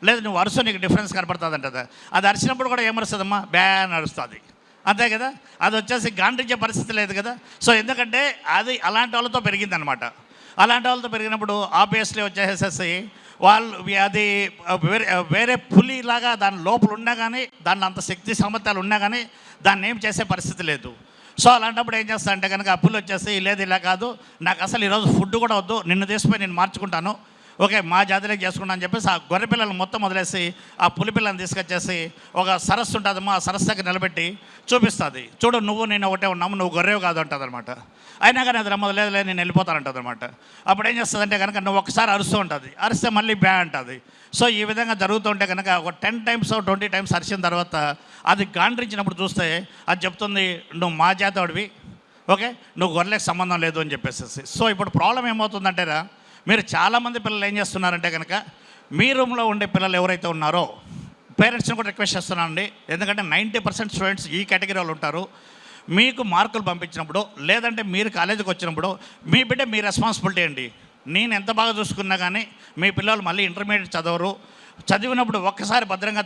లేదు నువ్వు అరుసు నీకు డిఫరెన్స్ కనపడుతుంది అంటది. అది అరిచినప్పుడు కూడా ఏమరుస్తుందమ్మా, బ్యాన్ అరుస్తుంది, అంతే కదా. అది వచ్చేసి గాండ్రించే పరిస్థితి లేదు కదా. సో ఎందుకంటే అది అలాంటి వాళ్ళతో పెరిగిందనమాట. అలాంటి వాళ్ళతో పెరిగినప్పుడు ఆబ్వియస్లీ వచ్చేసేసి వాళ్ళు అది వేరే పులిలాగా దాని లోపల ఉన్నా కానీ, దాన్ని అంత శక్తి సామర్థ్యాలు ఉన్నా కానీ దాన్ని ఏం చేసే పరిస్థితి లేదు. సో అలాంటప్పుడు ఏం చేస్తా అంటే కనుక ఆ పులి వచ్చేసి లేదు ఇలా కాదు, నాకు అసలు ఈరోజు ఫుడ్ కూడా వద్దు, నిన్ను తీసిపోయి నేను మార్చుకుంటాను, ఓకే మా జాతిలోకి చేసుకున్నాను అని చెప్పేసి ఆ గొర్రె పిల్లలు మొత్తం వదిలేసి ఆ పులి పిల్లని తీసుకొచ్చేసి ఒక సరస్సు ఉంటుందమ్మా, ఆ సరస్సు దగ్గర నిలబెట్టి చూపిస్తుంది. చూడు నువ్వు నేను ఒకటే ఉన్నాము, నువ్వు గొర్రెవు కాదు అంటుంది అనమాట. అయినా కానీ అది రమ్మదు, లేదు నేను వెళ్ళిపోతానంటుంది అనమాట. అప్పుడు ఏం చేస్తుందంటే కనుక నువ్వు ఒకసారి అరుస్తూ ఉంటుంది, అరిస్తే మళ్ళీ బ్యా అంటుంది. సో ఈ విధంగా జరుగుతుంటే కనుక ఒక 10 times 20 times అరిచిన తర్వాత అది గాండ్రించినప్పుడు చూస్తే అది చెప్తుంది నువ్వు మా జాతోడివి, ఓకే నువ్వు గొర్రెలకు సంబంధం లేదు అని చెప్పేసి. సో ఇప్పుడు ప్రాబ్లం ఏమవుతుందంటేరా, మీరు చాలామంది పిల్లలు ఏం చేస్తున్నారంటే కనుక మీ రూమ్లో ఉండే పిల్లలు ఎవరైతే ఉన్నారో పేరెంట్స్ని కూడా రిక్వెస్ట్ చేస్తున్నానండి, ఎందుకంటే 90% స్టూడెంట్స్ ఈ కేటగిరీ వాళ్ళు ఉంటారు. మీకు మార్కులు పంపించినప్పుడు లేదంటే మీరు కాలేజీకి వచ్చినప్పుడు మీ బిడ్డ మీ రెస్పాన్సిబిలిటీ అండి. నేను ఎంత బాగా చూసుకున్నా కానీ మీ పిల్లలు మళ్ళీ ఇంటర్మీడియట్ చదవరు. చదివినప్పుడు ఒక్కసారి భద్రంగా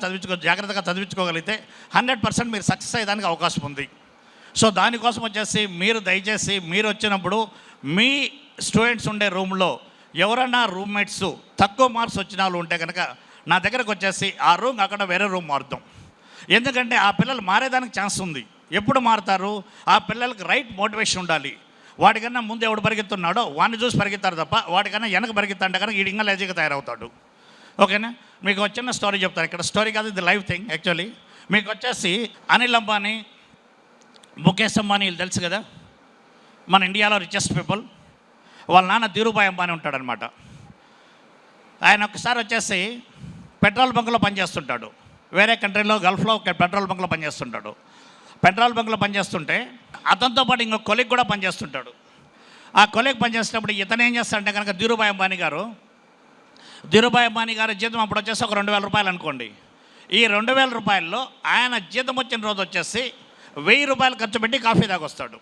జాగ్రత్తగా చదివించుకోగలిగితే 100% మీరు సక్సెస్ అయ్యేదానికి అవకాశం ఉంది. సో దానికోసం వచ్చేసి మీరు దయచేసి మీరు వచ్చినప్పుడు మీ స్టూడెంట్స్ ఉండే రూమ్లో ఎవరైనా రూమ్మేట్స్ తక్కువ మార్క్స్ వచ్చిన వాళ్ళు ఉంటే కనుక నా దగ్గరకు వచ్చేసి ఆ రూమ్ అక్కడ వేరే రూమ్ మారుద్దాం. ఎందుకంటే ఆ పిల్లలు మారేదానికి ఛాన్స్ ఉంది. ఎప్పుడు మారుతారు, ఆ పిల్లలకి రైట్ మోటివేషన్ ఉండాలి. వాడికన్నా ముందు ఎవడు పరిగెత్తున్నాడో వాడిని చూసి పరిగెత్తారు తప్ప వాడికన్నా వెనక పరిగెత్తాంటే కనుక ఈడు ఇంకా లేజీగా తయారవుతాడు. ఓకేనా, మీకు వచ్చిన స్టోరీ చెప్తాను. ఇక్కడ స్టోరీ కాదు, ఇది లైవ్ థింగ్. యాక్చువల్లీ మీకు వచ్చేసి అనిల్ అంబానీ, ముఖేష్ అంబానీ వీళ్ళు తెలుసు కదా, మన ఇండియాలో రిచెస్ట్ పీపుల్. వాళ్ళ నాన్న ధీరుభాయ్ అంబానీ ఉంటాడనమాట. ఆయన ఒకసారి వచ్చేసి పెట్రోల్ బంక్లో పనిచేస్తుంటాడు. వేరే కంట్రీలో గల్ఫ్లో పెట్రోల్ బంక్లో పనిచేస్తుంటాడు. పెట్రోల్ బంక్లో పనిచేస్తుంటే అతనితో పాటు ఇంకో కొలీగ్ కూడా పనిచేస్తుంటాడు. ఆ కొలీగ్ పనిచేసేటప్పుడు ఇతను ఏం చేస్తాడంటే కనుక ధీరుభాయ్ అంబానీ గారు జీతం అప్పుడు వచ్చేసి ఒక 2,000 రూపాయలు అనుకోండి. ఈ 2,000 రూపాయల్లో ఆయన జీతం వచ్చిన రోజు వచ్చేసి 1,000 రూపాయలు ఖర్చు పెట్టి కాఫీ తాగొస్తాడు.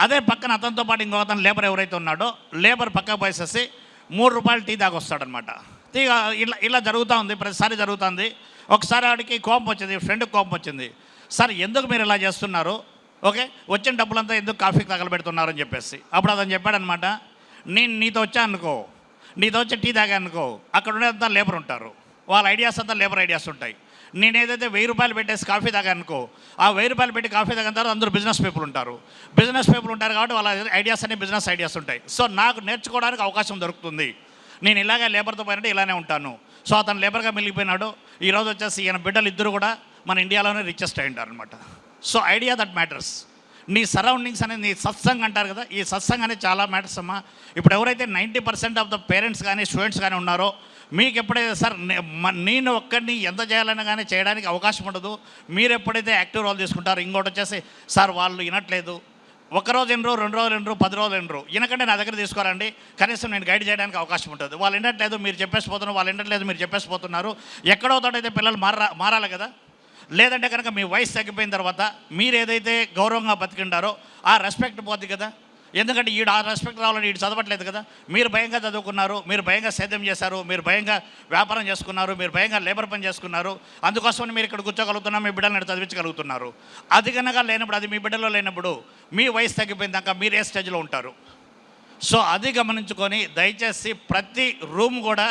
అదే పక్కన అతనితో పాటు ఇంకో అతను లేబర్ ఎవరైతే ఉన్నాడో లేబర్ పక్కకు పోసేసి 3 రూపాయలు టీ తాగొస్తాడనమాట. టీ ఇలా జరుగుతూ ఉంది, ప్రతిసారి జరుగుతుంది. ఒకసారి ఆడికి కోపం వచ్చింది, ఫ్రెండ్కి కోపం వచ్చింది. సార్ ఎందుకు మీరు ఇలా చేస్తున్నారు, ఓకే వచ్చిన డబ్బులంతా ఎందుకు కాఫీకి తగలబెడుతున్నారు అని చెప్పేసి. అప్పుడు అతను చెప్పాడనమాట, నేను నీతో వచ్చా అనుకో, నీతో వచ్చి టీ తాగా అనుకో, అక్కడ ఉండేదంతా లేబర్ ఉంటారు, వాళ్ళ ఐడియాస్ అంతా లేబర్ ఐడియాస్ ఉంటాయి. నేను ఏదైతే 1000 రూపాయలు పెట్టేసి కాఫీ తాగా అనుకో, ఆ 1000 రూపాయలు పెట్టి కాఫీ తాగిన తర్వాత అందరూ బిజినెస్ పీపుల్ ఉంటారు కాబట్టి వాళ్ళ ఐడియాస్ అన్ని బిజినెస్ ఐడియాస్ ఉంటాయి. సో నాకు నేర్చుకోవడానికి అవకాశం దొరుకుతుంది. నేను ఇలాగే లేబర్తో పోయినట్టు ఇలానే ఉంటాను. సో అతను లేబర్గా మిగిలిపోయినాడు. ఈరోజు వచ్చేసి ఈయన బిడ్డలు ఇద్దరు కూడా మన ఇండియాలోనే రిచెస్ట్ అయి ఉంటారు అనమాట. So idea that matters. నీ సరౌండింగ్స్ అనేది, నీ సత్సంగ్ అంటారు కదా, ఈ సత్సంగ్ అనేది చాలా మ్యాటర్స్ అమ్మా. ఇప్పుడు ఎవరైతే 90% ఆఫ్ ద పేరెంట్స్ కానీ స్టూడెంట్స్ కానీ ఉన్నారో, మీకు ఎప్పుడైతే సార్ నేను ఒక్కడిని ఎంత చేయాలన్నా కానీ చేయడానికి అవకాశం ఉండదు. మీరు ఎప్పుడైతే యాక్టివ్ రోల్ తీసుకుంటారో, ఇంకోటి వచ్చేసి సార్ వాళ్ళు వినట్లేదు, ఒకరోజు ఎన్నరో, 2 రోజులు ఎన్నరో, 10 రోజులు ఎన్నరో, ఈయనకంటే నా దగ్గర తీసుకోరండి, కనీసం నేను గైడ్ చేయడానికి అవకాశం ఉంటుంది. వాళ్ళు వినట్లేదు, మీరు చెప్పేసిపోతున్నారు, వాళ్ళు వినట్లేదు, మీరు చెప్పేసిపోతున్నారు. ఎక్కడో తోటైతే పిల్లలు మారాలి కదా. లేదంటే కనుక మీ వయసు తగ్గిపోయిన తర్వాత మీరు ఏదైతే గౌరవంగా బతికిండారో ఆ రెస్పెక్ట్ పోద్ది కదా. ఎందుకంటే ఈడు ఆ రెస్పెక్ట్ రావాలని ఈడు చదవట్లేదు కదా. మీరు భయంగా చదువుకున్నారు, మీరు భయంగా సేద్యం చేశారు, మీరు భయంగా వ్యాపారం చేసుకున్నారు, మీరు భయంగా లేబర్ పని చేసుకున్నారు. అందుకోసమని మీరు ఇక్కడ కూర్చోగలుగుతున్నారు, మీ బిడ్డలను చదివించగలుగుతున్నారు. అది కనుక లేనప్పుడు, అది మీ బిడ్డలో లేనప్పుడు మీ వయసు తగ్గిపోయిందాక మీరు ఏ స్టేజ్లో ఉంటారు? సో అది గమనించుకొని దయచేసి ప్రతి రూమ్ కూడా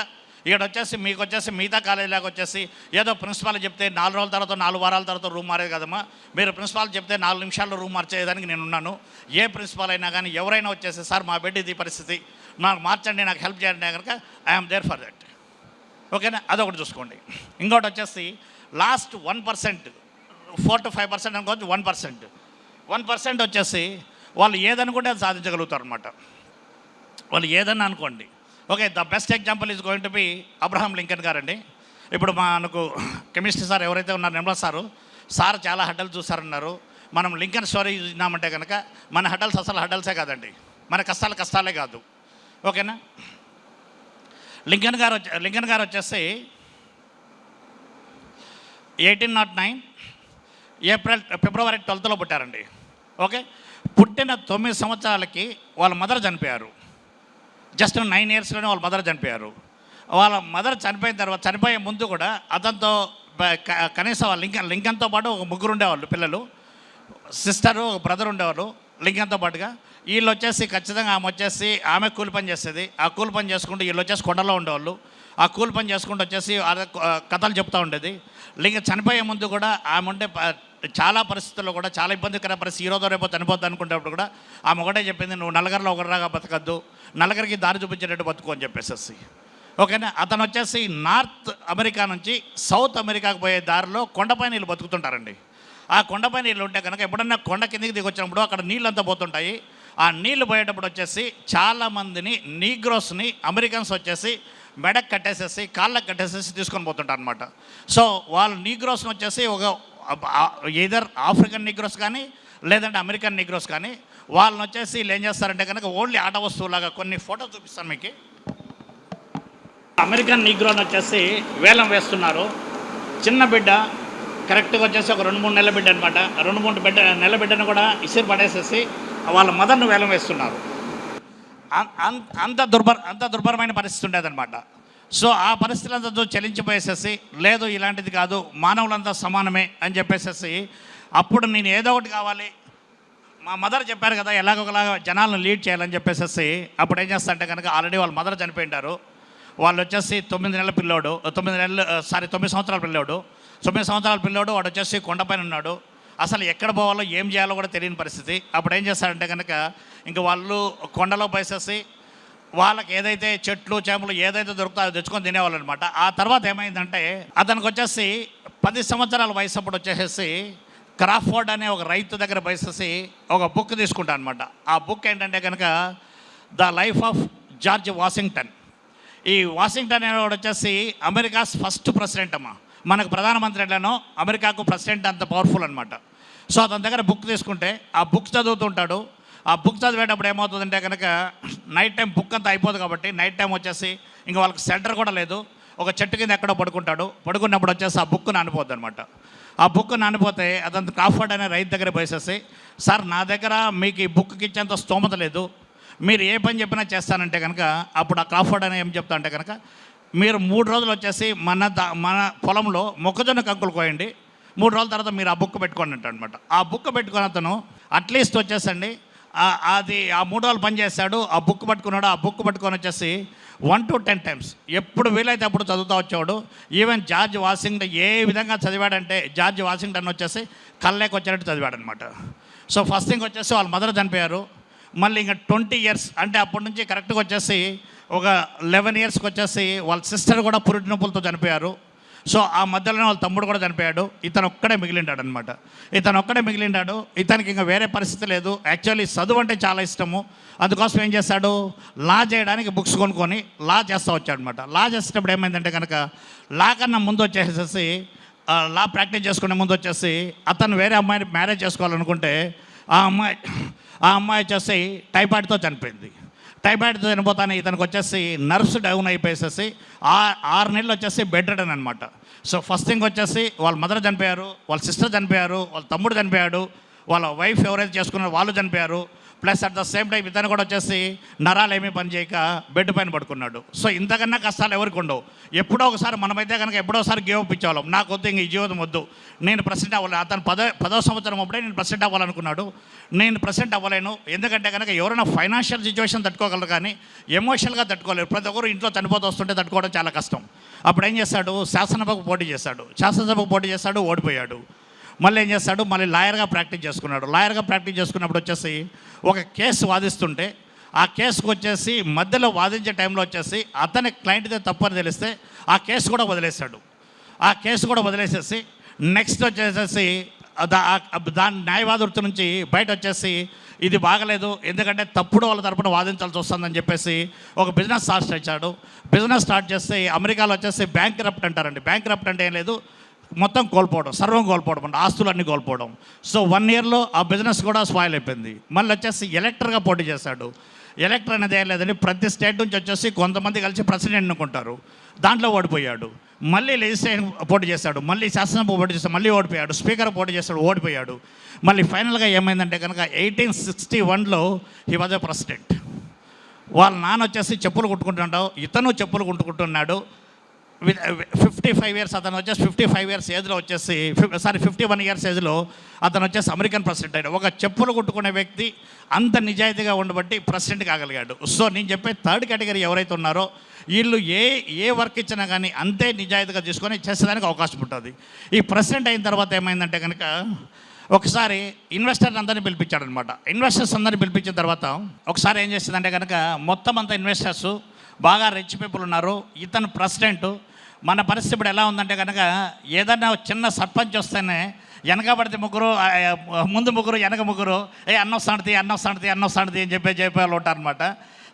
ఇక్కడ వచ్చేసి మీకు వచ్చేసి మిగతా కాలేజీలాగా వచ్చేసి ఏదో ప్రిన్సిపాల్ చెప్తే 4 రోజుల తర్వాత 4 వారాల తర్వాత రూమ్ మారేది కదమ్మా. మీరు ప్రిన్సిపాల్ చెప్తే 4 నిమిషాల్లో రూమ్ మార్చేదానికి నేను ఉన్నాను. ఏ ప్రిన్సిపాల్ అయినా కానీ ఎవరైనా వచ్చేసి సార్ మా బిడ్డ ఇది పరిస్థితి, నాకు మార్చండి, నాకు హెల్ప్ చేయండి కనుక ఐఎమ్ దేర్ ఫర్ దట్. ఓకేనా, అదొకటి చూసుకోండి. ఇంకోటి వచ్చేసి లాస్ట్ 1%, 4 to 5% అనుకోవచ్చు, 1% వచ్చేసి వాళ్ళు ఏదనుకుంటే అది సాధించగలుగుతారు అనమాట. వాళ్ళు ఏదన్నా అనుకోండి. Okay, the best example is going to be Abraham Lincoln గారండి. ఇప్పుడు మనకు కెమిస్ట్రీ సార్ ఎవరైతే ఉన్నారు, నిర్మలా సార్ చాలా హడ్డలు చూసారన్నారు. మనం లింకన్ స్టోరీ చూసినామంటే కనుక మన హడ్డల్స్ అసలు హడ్డల్సే కాదండి, మన కష్టాలే కాదు. ఓకేనా. లింకన్ గారు వచ్చేసి 1809 ఫిబ్రవరి 12th పుట్టారండి. ఓకే, పుట్టిన 9 సంవత్సరాలకి వాళ్ళ మదర్ చనిపోయారు. జస్ట్ 9 yearsలోనే వాళ్ళ మదర్ చనిపోయారు. వాళ్ళ మదర్ చనిపోయిన తర్వాత, చనిపోయే ముందు కూడా అతనితో కనీసం లింకన్తో పాటు ఒక 3 ఉండేవాళ్ళు పిల్లలు, సిస్టరు, ఒక బ్రదర్ ఉండేవాళ్ళు లింకన్తో పాటుగా. వీళ్ళు వచ్చేసి ఖచ్చితంగా ఆమె కూలి పని చేసేది. ఆ కూలి పని చేసుకుంటూ వీళ్ళు వచ్చేసి కొండలో ఉండేవాళ్ళు. ఆ కూలి పని చేసుకుంటూ వచ్చేసి కథలు చెప్తూ ఉండేది. లింకన్ చనిపోయే ముందు కూడా ఆమె ఉండే చాలా పరిస్థితుల్లో కూడా చాలా ఇబ్బందికర పరిస్థితి, ఈరోజు రేపో చనిపోద్దు అనుకునేటప్పుడు కూడా ఆమె ఒకటే చెప్పింది, నువ్వు నలుగురిలో ఒకరిలాగా బతకద్దు, నలుగురికి దారి చూపించేటట్టు బతుకు అని చెప్పేసి. ఓకేనా. అతను వచ్చేసి నార్త్ అమెరికా నుంచి సౌత్ అమెరికాకు పోయే దారిలో కొండపైన వీళ్ళు బతుకుతుంటారండి. ఆ కొండపైన నీళ్ళు ఉంటే కనుక ఎప్పుడన్నా కొండ కిందికి దిగి వచ్చినప్పుడు అక్కడ నీళ్ళంతా పోతుంటాయి. ఆ నీళ్లు పోయేటప్పుడు వచ్చేసి చాలామందిని నీగ్రోస్ని అమెరికన్స్ వచ్చేసి మెడకు కట్టేసేసి కాళ్ళకు కట్టేసేసి తీసుకొని పోతుంటారు అనమాట. సో వాళ్ళు నీగ్రోస్ని వచ్చేసి ఒక ఈదర్ ఆఫ్రికన్ నీగ్రోస్ కానీ లేదంటే అమెరికన్ నీగ్రోస్ కానీ వాళ్ళని వచ్చేసి వీళ్ళు ఏం చేస్తారంటే కనుక ఓన్లీ ఆట వస్తువులాగా కొన్ని ఫోటో చూపిస్తాను మీకు. అమెరికన్ నీగ్రోని వచ్చేసి వేలం వేస్తున్నారు. చిన్న బిడ్డ కరెక్ట్గా వచ్చేసి ఒక 2-3 నెలల బిడ్డ అనమాట. 2-3 నెలల బిడ్డను కూడా ఇసిరి పడేసేసి వాళ్ళ మదర్ను వేలం వేస్తున్నారు. అంత దుర్భరమైన పరిస్థితి ఉండేదన్నమాట. సో ఆ పరిస్థితులంతా చలించిపోయేసేసి లేదు ఇలాంటిది కాదు, మానవులంతా సమానమే అని చెప్పేసేసి అప్పుడు నేను ఏదో ఒకటి కావాలి, మా మదర్ చెప్పారు కదా ఎలాగోలాగా జనాలను లీడ్ చేయాలని చెప్పేసి అప్పుడు ఏం చేస్తా అంటే కనుక ఆల్రెడీ వాళ్ళ మదర్ చనిపోయింటారు. వాళ్ళు వచ్చేసి 9 సంవత్సరాల పిల్లోడు 9 సంవత్సరాల పిల్లోడు వాడు వచ్చేసి కొండపైన ఉన్నాడు. అసలు ఎక్కడ పోవాలో ఏం చేయాలో కూడా తెలియని పరిస్థితి. అప్పుడు ఏం చేస్తారంటే కనుక ఇంకా వాళ్ళు కొండలో పోసేసి వాళ్ళకి ఏదైతే చెట్లు చేపలు ఏదైతే దొరుకుతాయో అది తెచ్చుకొని తినేవాళ్ళు అనమాట. ఆ తర్వాత ఏమైందంటే అతనికి వచ్చేసి 10 సంవత్సరాల వయసు అప్పుడు వచ్చేసి క్రాఫోర్డ్ అనే ఒక రైతు దగ్గర పోసేసి ఒక బుక్ తీసుకుంటా అనమాట. ఆ బుక్ ఏంటంటే కనుక the life of George Washington. ఈ వాషింగ్టన్ అనేవాడు వచ్చేసి అమెరికాస్ ఫస్ట్ ప్రెసిడెంట్ అమ్మా. మనకు ప్రధానమంత్రి ఎట్లానో అమెరికాకు ప్రెసిడెంట్ అంత పవర్ఫుల్ అనమాట. సో అతని దగ్గర బుక్ తీసుకుంటే ఆ బుక్ చదువుతుంటాడు. ఆ బుక్ చదివేటప్పుడు ఏమవుతుందంటే కనుక నైట్ టైం బుక్ అంతా అయిపోదు కాబట్టి నైట్ టైం వచ్చేసి ఇంకా వాళ్ళకి సెంటర్ కూడా లేదు. ఒక చెట్టు కింద ఎక్కడో పడుకున్నప్పుడు వచ్చేసి ఆ బుక్ నానిపోద్ది అనమాట. ఆ బుక్ నానిపోతే అదంతా క్రాఫర్డ్ అనే రైతు దగ్గర పోసేసి, సార్ నా దగ్గర మీకు ఈ బుక్కి ఇచ్చేంత స్తోమత లేదు, మీరు ఏ పని చెప్పినా చేస్తానంటే కనుక, అప్పుడు ఆ క్రాఫర్డ్ అని ఏం చెప్తా అంటే కనుక, మీరు 3 రోజులు వచ్చేసి మన పొలంలో మొక్కజొన్న కంకులు కోయండి, 3 రోజుల తర్వాత మీరు ఆ బుక్ పెట్టుకోండి అంట అనమాట. ఆ బుక్ పెట్టుకుని అతను అట్లీస్ట్ వచ్చేసండి అది ఆ 3 రోజులు పని చేశాడు, ఆ బుక్ పట్టుకున్నాడు. ఆ బుక్ పట్టుకొని వచ్చేసి 1 to 10 times ఎప్పుడు వీలైతే అప్పుడు చదువుతూ వచ్చేవాడు. ఈవెన్ జార్జ్ వాషింగ్టన్ ఏ విధంగా చదివాడంటే, జార్జ్ వాషింగ్టన్ వచ్చేసి కళ్ళకి వచ్చేటట్టు చదివాడనమాట. సో ఫస్ట్ థింగ్ వచ్చేసి వాళ్ళ మదర్ చనిపోయారు. మళ్ళీ ఇంకా 20 years అంటే అప్పటి నుంచి కరెక్ట్గా వచ్చేసి ఒక 11 yearsకి వచ్చేసి వాళ్ళ సిస్టర్ కూడా పురిటి నొప్పులతో చనిపోయారు. సో ఆ మధ్యలోనే వాళ్ళ తమ్ముడు కూడా చనిపోయాడు. ఇతను ఒక్కడే మిగిలింటాడు అనమాట. ఇతనికి ఇంకా వేరే పరిస్థితి లేదు. యాక్చువల్లీ చదువు అంటే చాలా ఇష్టము. అందుకోసం ఏం చేశాడు, లా చేయడానికి బుక్స్ కొనుక్కొని లా చేస్తూ వచ్చాడు అనమాట. లా చేసేటప్పుడు ఏమైందంటే కనుక, లా కన్నా ముందు వచ్చేసేసి లా ప్రాక్టీస్ చేసుకునే ముందు వచ్చేసి అతను వేరే అమ్మాయిని మ్యారేజ్ చేసుకోవాలనుకుంటే ఆ అమ్మాయి వచ్చేసి టైఫాయిడ్తో చనిపోయింది. టైఫాయిడ్తో చనిపోతానే ఇతనికి వచ్చేసి నర్వ్స్ డౌన్ అయిపోయేసేసి 6 నెలలు వచ్చేసి బెడ్ రిడన్ అనమాట. సో ఫస్ట్ థింగ్ వచ్చేసి వాళ్ళ మదర్ చనిపోయారు, వాళ్ళ సిస్టర్ చనిపోయారు, వాళ్ళ తమ్ముడు చనిపోయాడు, వాళ్ళ వైఫ్ ఎవరైతే చేసుకున్నారో వాళ్ళు చనిపోయారు. Plus at the same time ఇతను కూడా వచ్చేసి నరాలు ఏమీ పని చేయక బెడ్ పైన పడుకున్నాడు. సో ఇంతకన్నా కష్టాలు ఎవరికి ఉండవు. ఎప్పుడో ఒకసారి మనమైతే కనుక ఎప్పుడోసారి గేవ్ అప్ ఇచ్చేవాళ్ళం, నాకు వద్దు ఇంక ఈ జీవితం వద్దు, నేను ప్రెసిడెంట్ అవ్వలేదు. అతను 10వ సంవత్సరం అప్పుడే నేను ప్రెసిడెంట్ అవ్వాలనుకున్నాడు. నేను ప్రెసిడెంట్ అవ్వలేను, ఎందుకంటే కనుక ఎవరైనా ఫైనాన్షియల్ సిచ్యువేషన్ తట్టుకోగలరు కానీ ఎమోషనల్గా తట్టుకోలేరు. ప్రతి ఒక్కరు ఇంట్లో చనిపోతూ వస్తుంటే తట్టుకోవడం చాలా కష్టం. అప్పుడు ఏం చేశాడు, శాసనసభకు పోటీ చేశాడు, ఓడిపోయాడు. మళ్ళీ ఏం చేస్తాడు, మళ్ళీ లాయర్గా ప్రాక్టీస్ చేసుకున్నప్పుడు వచ్చేసి ఒక కేసు వాదిస్తుంటే ఆ కేసుకు వచ్చేసి మధ్యలో వాదించే టైంలో వచ్చేసి అతని క్లయింట్దే తప్పని తెలిస్తే ఆ కేసు కూడా వదిలేసేసి నెక్స్ట్ వచ్చేసేసి దాని న్యాయవాది నుంచి బయట వచ్చేసి ఇది బాగలేదు, ఎందుకంటే తప్పుడు వాళ్ళ తరపున వాదించాల్సి వస్తుందని చెప్పేసి ఒక బిజినెస్ స్టార్ట్ చేస్తే అమెరికాలో వచ్చేసి బ్యాంక్రప్ట్ అంటారండి. బ్యాంక్రప్ట్ అంటే ఏం లేదు, మొత్తం కోల్పోవడం, సర్వం కోల్పోవడం అంటే ఆస్తులన్నీ కోల్పోవడం. సో 1 yearలో ఆ బిజినెస్ కూడా స్పాయిల్ అయిపోయింది. మళ్ళీ వచ్చేసి ఎలక్టర్గా పోటీ చేశాడు. ఎలక్టర్ అనేది ఏం లేదని ప్రతి స్టేట్ నుంచి వచ్చేసి కొంతమంది కలిసి ప్రెసిడెంట్ ఎన్నుకుంటారు, దాంట్లో ఓడిపోయాడు. మళ్ళీ లెజిస్లేషన్ పోటీ చేశాడు, మళ్ళీ శాసనసభ పోటీ చేస్తాడు, మళ్ళీ ఓడిపోయాడు. స్పీకర్ పోటీ చేస్తాడు, ఓడిపోయాడు. మళ్ళీ ఫైనల్గా ఏమైందంటే కనుక 1861లో హీ వాజ్ ఎ ప్రెసిడెంట్. వాళ్ళ నాన్న వచ్చేసి చెప్పులు కుట్టుకుంటున్నాడు, ఇతను చెప్పులు కుట్టుకుంటున్నాడు. 55 years అతను వచ్చేసి 55 years ఏజ్లో వచ్చేసి 51 years ఏజ్లో అతను వచ్చేసి అమెరికన్ ప్రెసిడెంట్ అయ్యాడు. ఒక చెప్పులు కుట్టుకునే వ్యక్తి అంత నిజాయితీగా ఉండబట్టి ప్రెసిడెంట్ కాగలిగాడు. సో నేను చెప్పే 3rd కేటగిరీ ఎవరైతే ఉన్నారో వీళ్ళు ఏ వర్క్ ఇచ్చినా కానీ అంతే నిజాయితీగా తీసుకొని చేసేదానికి అవకాశం ఉంటుంది. ఈ ప్రెసిడెంట్ అయిన తర్వాత ఏమైందంటే కనుక ఒకసారి ఇన్వెస్టర్స్ అందరినీ పిలిపించాడనమాట. ఇన్వెస్టర్స్ అందరినీ పిలిపించిన తర్వాత ఒకసారి ఏం చేస్తుందంటే కనుక మొత్తం అంతా ఇన్వెస్టర్స్ బాగా రిచ్ పీపుల్ ఉన్నారు, ఇతను ప్రెసిడెంట్. మన పరిస్థితి ఇప్పుడు ఎలా ఉందంటే కనుక ఏదైనా చిన్న సర్పంచ్ వస్తేనే వెనకబడితే ముగ్గురు, ముందు ముగ్గురు, వెనక ముగ్గురు, అన్న వస్తాంటి అని చెప్పేవాళ్ళు ఉంటారనమాట.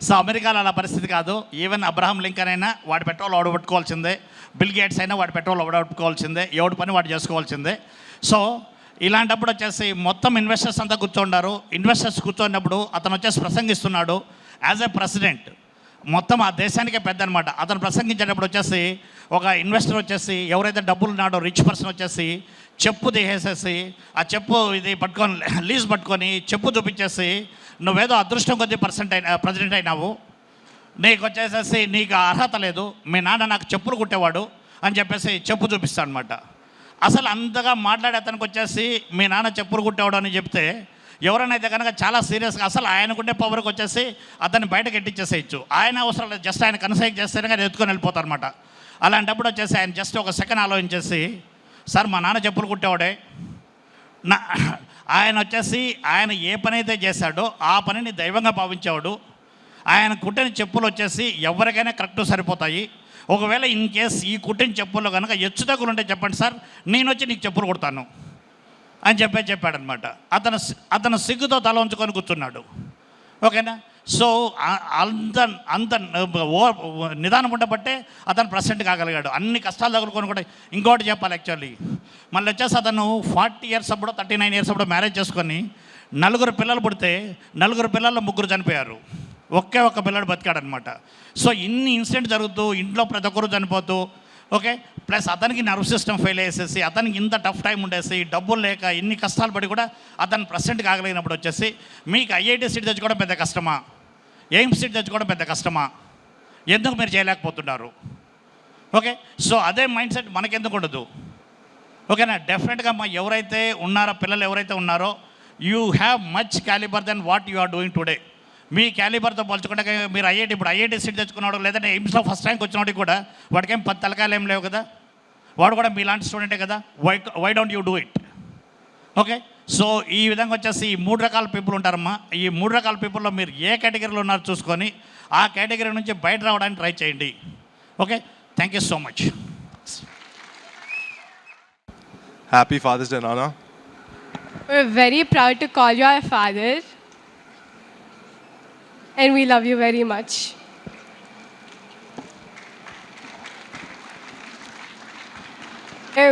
సో అమెరికాలో అలా పరిస్థితి కాదు. ఈవెన్ అబ్రహాం లింకన్ అయినా వాడి పెట్రోల్ వాడు పట్టుకోవాల్సిందే, బిల్ గేట్స్ అయినా వాడి పెట్రోల్ వాడు పట్టుకోవాల్సిందే, ఎవడి పని వాడు చేసుకోవాల్సిందే. సో ఇలాంటప్పుడు వచ్చేసి మొత్తం ఇన్వెస్టర్స్ అంతా కూర్చోండారు. ఇన్వెస్టర్స్ కూర్చోన్నప్పుడు అతను వచ్చేసి ప్రసంగిస్తున్నాడు యాజ్ ఎ ప్రెసిడెంట్. మొత్తం ఆ దేశానికే పెద్ద అనమాట. అతను ప్రసంగించేటప్పుడు వచ్చేసి ఒక ఇన్వెస్టర్ వచ్చేసి ఎవరైతే డబ్బులు ఉన్నాడో రిచ్ పర్సన్ వచ్చేసి చెప్పు తీసేసేసి ఆ చెప్పు ఇది పట్టుకొని లీజ్ పట్టుకొని చెప్పు చూపించేసి నువ్వేదో అదృష్టం కొద్దీ ప్రెసిడెంట్ అయినావు, నీకు వచ్చేసేసి నీకు అర్హత లేదు, మీ నాన్న నాకు చెప్పులు కుట్టేవాడు అని చెప్పేసి చెప్పు చూపిస్తాడు అనమాట. అసలు అంతగా మాట్లాడే అతనికి వచ్చేసి మీ నాన్న చెప్పులు కుట్టేవాడు అని చెప్తే ఎవరైనా కనుక చాలా సీరియస్గా అసలు ఆయనకుండే పవర్కి వచ్చేసి అతన్ని బయటకు ఎట్టించేసేయచ్చు. ఆయన అవసరం లేదు, జస్ట్ ఆయన కన్సైక్ చేస్తేనే కానీ ఎత్తుకొని వెళ్ళిపోతారు అనమాట. అలాంటప్పుడు వచ్చేసి ఆయన జస్ట్ ఒక సెకండ్ ఆలోచించేసి, సార్ మా నాన్న చెప్పులు కుట్టేవాడే, ఆయన వచ్చేసి ఆయన ఏ పని అయితే చేశాడో ఆ పనిని దైవంగా భావించేవాడు, ఆయన కుట్టిన చెప్పులు వచ్చేసి ఎవరికైనా కరెక్ట్ సరిపోతాయి, ఒకవేళ ఇన్ కేస్ ఈ కుట్టిన చెప్పుల్లో కనుక హెచ్చుతగ్గులు ఉంటే చెప్పండి సార్, నేను వచ్చి నీకు చెప్పులు కుడతాను అని చెప్పాడనమాట. అతను సిగ్గుతో తల ఉంచుకొని కూర్చున్నాడు. ఓకేనా. సో అంత నిదానం ఉండబట్టే అతను ప్రెసిడెంట్ కాగలిగాడు. అన్ని కష్టాలు తగులుకొని కూడా. ఇంకోటి చెప్పాలి, యాక్చువల్లీ మళ్ళీ వచ్చేసి అతను 40 years అప్పుడు 39 years అప్పుడు మ్యారేజ్ చేసుకొని 4 పిల్లలు పుడితే 4 పిల్లల్లో 3 చనిపోయారు. ఒకే ఒక్క పిల్లడు బతికాడనమాట. సో ఇన్ని ఇన్సిడెంట్ జరుగుతూ ఇంట్లో ప్రతి ఒక్కరు చనిపోతూ, ఓకే, ప్లస్ అతనికి నర్వ్ సిస్టమ్ ఫెయిల్ అయ్యేసేసి అతనికి ఇంత టఫ్ టైం ఉండేసి డబ్బులు లేక ఇన్ని కష్టాలు పడి కూడా అతను ప్రెసిడెంట్ కాగలిగినప్పుడు వచ్చేసి మీకు ఐఐటి సీట్ తెచ్చుకోవడం పెద్ద కష్టమా, ఎయిమ్స్ సీట్ తెచ్చుకోవడం పెద్ద కష్టమా, ఎందుకు మీరు చేయలేకపోతున్నారు? ఓకే, సో అదే మైండ్ సెట్ మనకెందుకు ఉండదు? ఓకేనా? డెఫినెట్గా ఎవరైతే ఉన్నారో, పిల్లలు ఎవరైతే ఉన్నారో, you have much calibre then what you are doing today. మీ క్యాలిబర్తో పోల్చుకుంటే మీరు ఇప్పుడు ఐఐటి సీట్ తెచ్చుకున్నాడు, లేదంటే ఎయిమ్స్లో ఫస్ట్ ర్యాంక్ వచ్చినోడికి కూడా వాడికేం 10 తలకాయలు ఏం లేవు కదా, వాడు కూడా మీలాంటి స్టూడెంటే కదా. Why don't you do it? Okay, so ఈ విధంగా వచ్చేసి ఈ 3 రకాల పీపుల్ ఉంటారమ్మా. ఈ 3 రకాల పీపుల్లో మీరు ఏ కేటగిరీలో ఉన్నారో చూసుకొని ఆ కేటగిరీ నుంచి బయట రావడానికి ట్రై చేయండి. Okay, thank you so much. Happy Father's Day, Nana. We're very proud to call you our father, and we love you very much.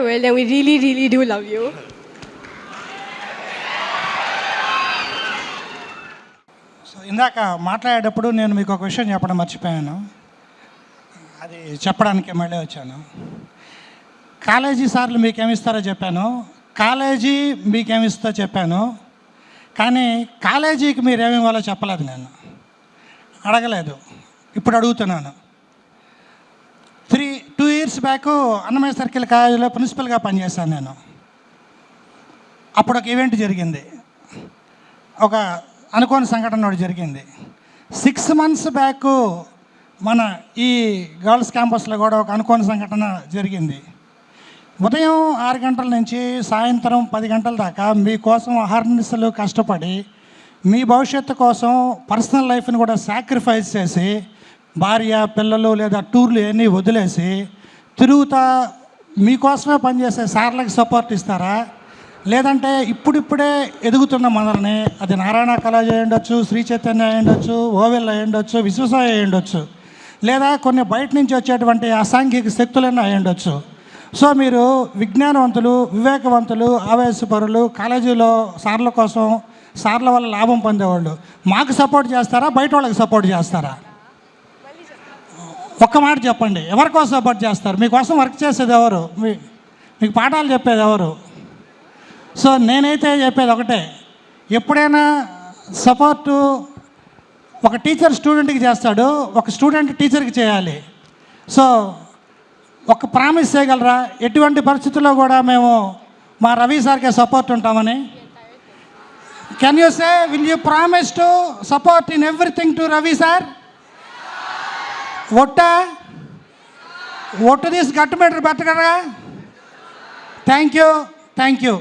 Well, and we really, really do love you. So ఇందాక మాట్లాడేటప్పుడు నేను మీకు ఒక విషయం చెప్పడం మర్చిపోయాను, అది చెప్పడానికి మళ్ళీ వచ్చాను. కాలేజీ సార్లు మీకేమిస్తారో చెప్పాను, కాలేజీ మీకేమిస్తో చెప్పాను, కానీ కాలేజీకి మీరేమి ఇవ్వాలో చెప్పలేదు, నేను అడగలేదు, ఇప్పుడు అడుగుతున్నాను. 2 years బ్యాక్ అన్నమయ్య సర్కిల్ కాలేజీలో ప్రిన్సిపల్గా పనిచేశాను నేను. అప్పుడు ఒక ఈవెంట్ జరిగింది, ఒక అనుకోని సంఘటన ఒకటి జరిగింది. 6 months బ్యాక్ మన ఈ గర్ల్స్ క్యాంపస్లో కూడా ఒక అనుకోని సంఘటన జరిగింది. ఉదయం 6 గంటల నుంచి సాయంత్రం 10 గంటల దాకా మీకోసం అహర్నిశలు కష్టపడి మీ భవిష్యత్తు కోసం పర్సనల్ లైఫ్ని కూడా సాక్రిఫైస్ చేసి భార్య పిల్లలు లేదా టూర్లు ఇవన్నీ వదిలేసి తిరుగుతా మీకోసమే పనిచేసే సార్లకు సపోర్ట్ ఇస్తారా, లేదంటే ఇప్పుడిప్పుడే ఎదుగుతున్న మనల్ని, అది నారాయణ కాలేజ్ అయి ఉండొచ్చు, శ్రీ చైతన్య అయి ఉండొచ్చు, ఓవెల్ అయి ఉండొచ్చు, విశ్వసాయి అయి ఉండొచ్చు, లేదా కొన్ని బయట నుంచి వచ్చేటువంటి అసాంఘిక శక్తులన్నీ అయి ఉండొచ్చు. సో మీరు విజ్ఞానవంతులు, వివేకవంతులు, ఆవేశపరులు, కాలేజీలో సార్ల కోసం, సార్ల వల్ల లాభం పొందేవాళ్ళు, మాకు సపోర్ట్ చేస్తారా, బయట వాళ్ళకి సపోర్ట్ చేస్తారా? ఒక్క మాట చెప్పండి, ఎవరికోసం సపోర్ట్ చేస్తారు? మీకోసం వర్క్ చేసేది ఎవరు? మీకు పాఠాలు చెప్పేది ఎవరు? సో నేనైతే చెప్పేది ఒకటే, ఎప్పుడైనా సపోర్టు ఒక టీచర్ స్టూడెంట్కి చేస్తాడు, ఒక స్టూడెంట్ టీచర్కి చేయాలి. సో ఒక ప్రామిస్ చేయగలరా, ఎటువంటి పరిస్థితుల్లో కూడా మేము మా రవి సార్కే సపోర్ట్ ఉంటామని? Can you say, will you promise to support in everything to Ravi sir? ఒట్టు తీసి గట్టు మీటర్ పెట్టగలరా? Thank you.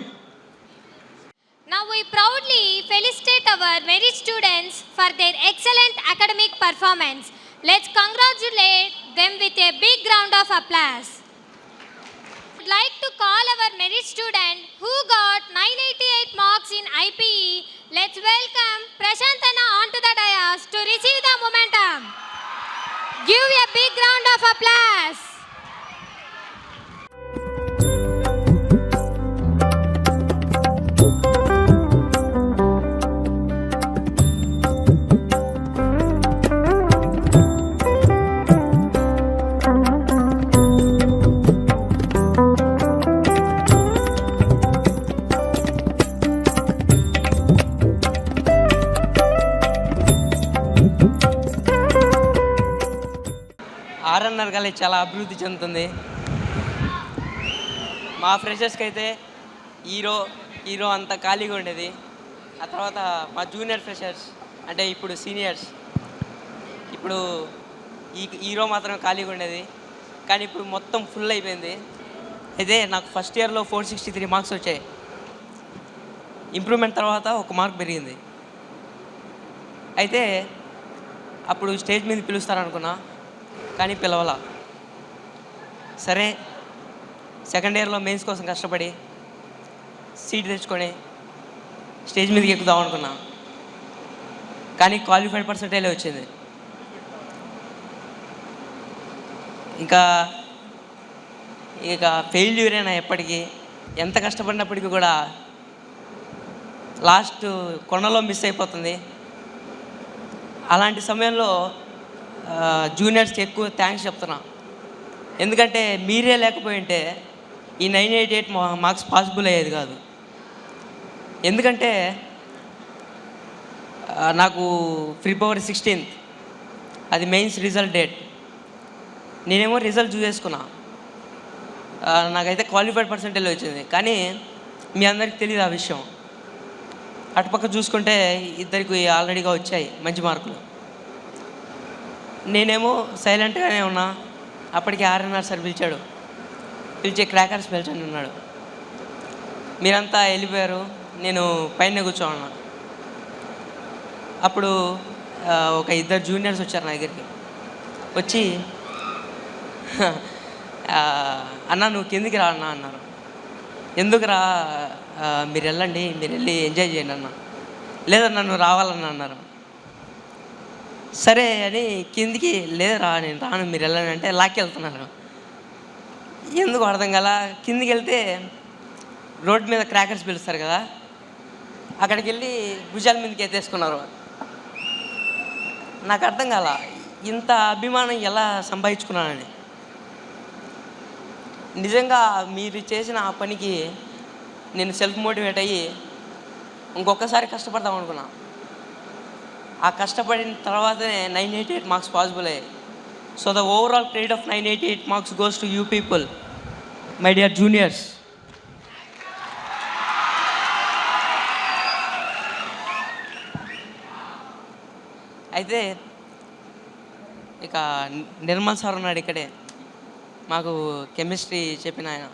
Now we proudly felicitate our merit students for their excellent academic performance. Let's congratulate them with a big round of applause. I'd like to call our merit student who got 988 marks in IPE. Let's welcome Prashantana onto the dais to receive the momentum. Give a big round of applause. RNR college చాలా అభివృద్ధి చెందుతుంది. మా ఫ్రెషర్స్కి అయితే hero అంత ఖాళీగా ఉండేది. ఆ తర్వాత మా జూనియర్ ఫ్రెషర్స్ అంటే ఇప్పుడు సీనియర్స్, ఇప్పుడు హీరో మాత్రం ఖాళీగా ఉండేది, కానీ ఇప్పుడు మొత్తం ఫుల్ అయిపోయింది. అయితే నాకు ఫస్ట్ ఇయర్లో 463 మార్క్స్ వచ్చాయి. ఇంప్రూవ్మెంట్ తర్వాత 1 మార్క్ పెరిగింది. అయితే అప్పుడు స్టేజ్ మీద పిలుస్తారనుకున్నా, కానీ పిలవాల. సరే, సెకండ్ ఇయర్లో మెయిన్స్ కోసం కష్టపడి సీట్ తెచ్చుకొని స్టేజ్ మీదకి ఎక్కుదాం అనుకున్నా, కానీ క్వాలిఫైడ్ పర్సెంటేజ్ వచ్చింది. ఇక ఫెయిల్యూర్ అయినా ఎప్పటికీ, ఎంత కష్టపడినప్పటికీ కూడా లాస్ట్ కొనలో మిస్ అయిపోతుంది. అలాంటి సమయంలో జూనియర్స్కి ఎక్కువ థ్యాంక్స్ చెప్తున్నా. ఎందుకంటే మీరే లేకపోయి ఉంటే ఈ 988 మార్క్స్ పాసిబుల్ అయ్యేది కాదు. ఎందుకంటే నాకు February 16th అది మెయిన్స్ రిజల్ట్ డేట్. నేనేమో రిజల్ట్ చూసేసుకున్నా, నాకైతే క్వాలిఫైడ్ పర్సెంటేజ్ వచ్చింది. కానీ మీ అందరికీ తెలియదు ఆ విషయం. అటుపక్క చూసుకుంటే ఇద్దరికి ఆల్రెడీగా వచ్చాయి మంచి మార్కులు. నేనేమో సైలెంట్గానే ఉన్నా. అప్పటికి ఆర్ఎన్ఆర్ సార్ పిలిచి క్రాకర్స్ పిలిచండి ఉన్నాడు. మీరంతా వెళ్ళిపోయారు, నేను పైన కూర్చోన్నా. అప్పుడు ఒక ఇద్దరు జూనియర్స్ వచ్చారు నా దగ్గరికి. వచ్చి అన్న నువ్వు కిందికి రా అన్న అన్నారు. ఎందుకురా, మీరు వెళ్ళండి, మీరు వెళ్ళి ఎంజాయ్ చేయండి అన్న. లేదన్నా నువ్వు రావాలన్నా అన్నారు. సరే అని కిందికి, లేదురా నేను రాను మీరు వెళ్ళండి అంటే లాక్కెళ్తున్నారు. ఎందుకు అర్థం కాల. కిందికి వెళ్తే రోడ్డు మీద క్రాకర్స్ పిలుస్తారు కదా, అక్కడికి వెళ్ళి భుజాల మీదకి ఎత్తేసుకున్నారు. నాకు అర్థం కాల ఇంత అభిమానం ఎలా సంపాదించుకున్నానని. నిజంగా మీరు చేసిన ఆ పనికి నేను సెల్ఫ్ మోటివేట్ అయ్యి ఇంకొకసారి కష్టపడదాం అనుకున్నా. ఆ కష్టపడిన తర్వాతనే 988 మార్క్స్ పాసిబుల్ అయ్యాయి. So the overall credit of 988 marks goes to you people, my dear juniors. అయితే ఇక నిర్మల్ సార్ ఉన్నాడు ఇక్కడే, మాకు కెమిస్ట్రీ చెప్పిన ఆయన.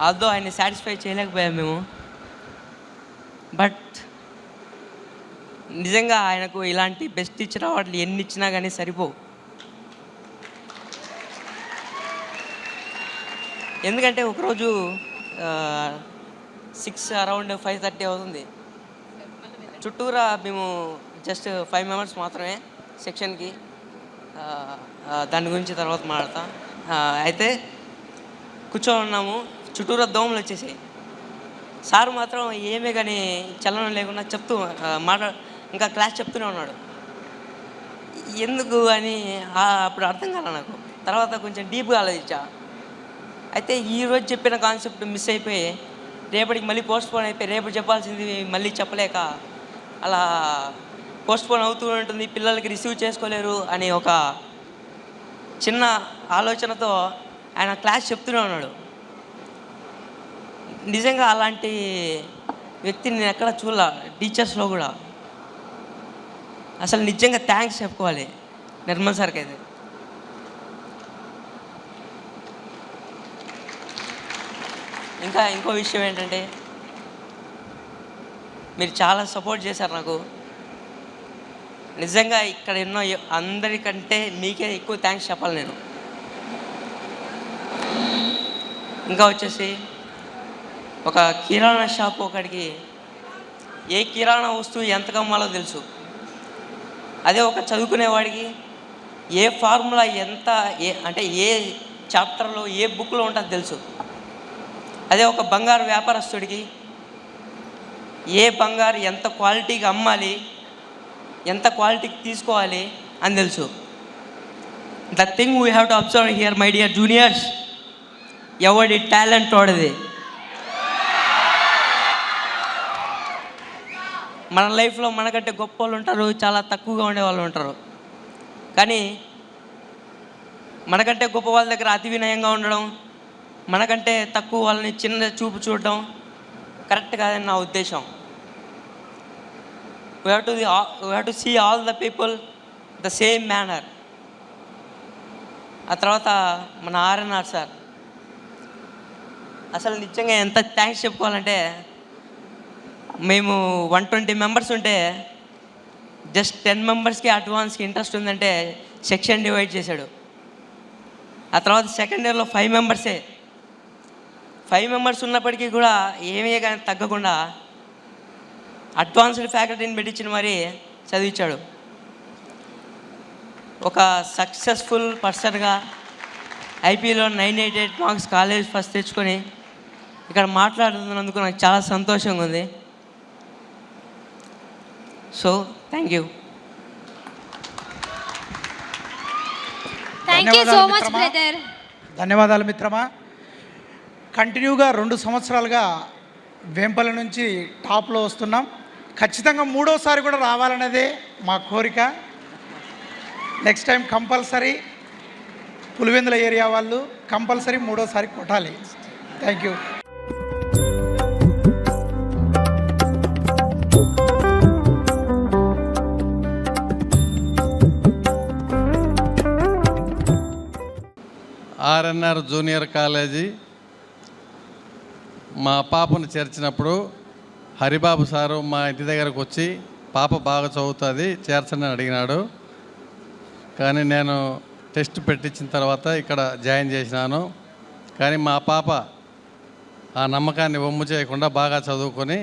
ఆల్దో ఆయన్ని సాటిస్ఫై చేయలేకపోయాం మేము. బట్ నిజంగా ఆయనకు ఇలాంటి బెస్ట్ టీచర్ అవార్డులు ఎన్ని ఇచ్చినా కానీ సరిపోవు. ఎందుకంటే ఒకరోజు 6 అరౌండ్ 5:30 అవుతుంది. చుట్టూరా మేము జస్ట్ 5 మెంబర్స్ మాత్రమే సెక్షన్కి. దాని గురించి తర్వాత మాట్లాడతా. అయితే కూర్చొని ఉన్నాము, చుట్టూరా దోమలు వచ్చేసాయి. సారు మాత్రం ఏమే కానీ చలనం లేకుండా చెప్తూ ఇంకా క్లాస్ చెప్తూనే ఉన్నాడు. ఎందుకు అని అప్పుడు అర్థం కాలే నాకు. తర్వాత కొంచెం డీప్గా ఆలోచించా. అయితే ఈరోజు చెప్పిన కాన్సెప్ట్ మిస్ అయిపోయి రేపటికి మళ్ళీ పోస్ట్పోన్ అయిపోయి రేపు చెప్పాల్సింది మళ్ళీ చెప్పలేక అలా పోస్ట్పోన్ అవుతూ ఉంటుంది, పిల్లలకి రిసీవ్ చేసుకోలేరు అని ఒక చిన్న ఆలోచనతో ఆయన క్లాస్ చెప్తూనే ఉన్నాడు. నిజంగా అలాంటి వ్యక్తిని నేను ఎక్కడ చూడాల టీచర్స్లో కూడా. అసలు నిజంగా థ్యాంక్స్ చెప్పుకోవాలి నిర్మల్ సార్కి. అయితే ఇంకో విషయం ఏంటంటే మీరు చాలా సపోర్ట్ చేశారు నాకు. నిజంగా ఇక్కడ ఎన్నో అందరికంటే మీకే ఎక్కువ థ్యాంక్స్ చెప్పాలి నేను. ఇంకా వచ్చేసి ఒక కిరాణా షాప్ ఒకడికి ఏ కిరాణా వస్తువు ఎంత కమ్మాలో తెలుసు. అదే ఒక చదువుకునేవాడికి ఏ ఫార్ములా ఎంత అంటే ఏ చాప్టర్లో ఏ బుక్లో ఉంటుందో తెలుసు. అదే ఒక బంగారు వ్యాపారస్తుడికి ఏ బంగారు ఎంత క్వాలిటీగా అమ్మాలి, ఎంత క్వాలిటీకి తీసుకోవాలి అని తెలుసు. The thing we have to observe here my dear juniors, ఎవడి టాలెంట్ వాడిది. మన లైఫ్లో మనకంటే గొప్ప వాళ్ళు ఉంటారు, చాలా తక్కువగా ఉండే వాళ్ళు ఉంటారు. కానీ మనకంటే గొప్ప వాళ్ళ దగ్గర అతి వినయంగా ఉండడం, మనకంటే తక్కువ వాళ్ళని చిన్న చూపు చూడడం కరెక్ట్ కాదని నా ఉద్దేశం. we have to see all the people the same manner. ఆ తర్వాత మన ఆర్ఎన్ఆర్ సార్ అసలు నిజంగా ఎంత థ్యాంక్స్ చెప్పుకోవాలంటే, మేము 120 మెంబర్స్ ఉంటే జస్ట్ 10 మెంబర్స్కి అడ్వాన్స్కి ఇంట్రెస్ట్ ఉందంటే సెక్షన్ డివైడ్ చేశాడు. ఆ తర్వాత సెకండ్ ఇయర్లో 5 మెంబర్సే. 5 మెంబర్స్ ఉన్నప్పటికీ కూడా ఏమీ కానీ తగ్గకుండా అడ్వాన్స్డ్ ఫ్యాకల్టీని పెట్టించిన మరీ చదివించాడు. ఒక సక్సెస్ఫుల్ పర్సన్గా ఐపీలో 988 మార్క్స్ కాలేజ్ ఫస్ట్ తెచ్చుకొని ఇక్కడ మాట్లాడుతున్నందుకు నాకు చాలా సంతోషంగా ఉంది. So thank you. Thank you so much, brother. ధన్యవాదాలు మిత్రమా. కంటిన్యూగా 2 సంవత్సరాలుగా వేంపల్లి నుంచి టాప్లో వస్తున్నాం. ఖచ్చితంగా 3వసారి కూడా రావాలనేదే మా కోరిక. Next time compulsory Pulivendula area వాళ్ళు కంపల్సరీ 3వసారి కొట్టాలి. Thank you. RNR junior college మా పాపను చేర్చినప్పుడు హరిబాబు సారు మా ఇంటి దగ్గరకు వచ్చి పాప బాగా చదువుతుంది చేర్చని అడిగినాడు. కానీ నేను టెస్ట్ పెట్టించిన తర్వాత ఇక్కడ జాయిన్ చేసినాను. కానీ మా పాప ఆ నమ్మకాన్ని వమ్ము చేయకుండా బాగా చదువుకొని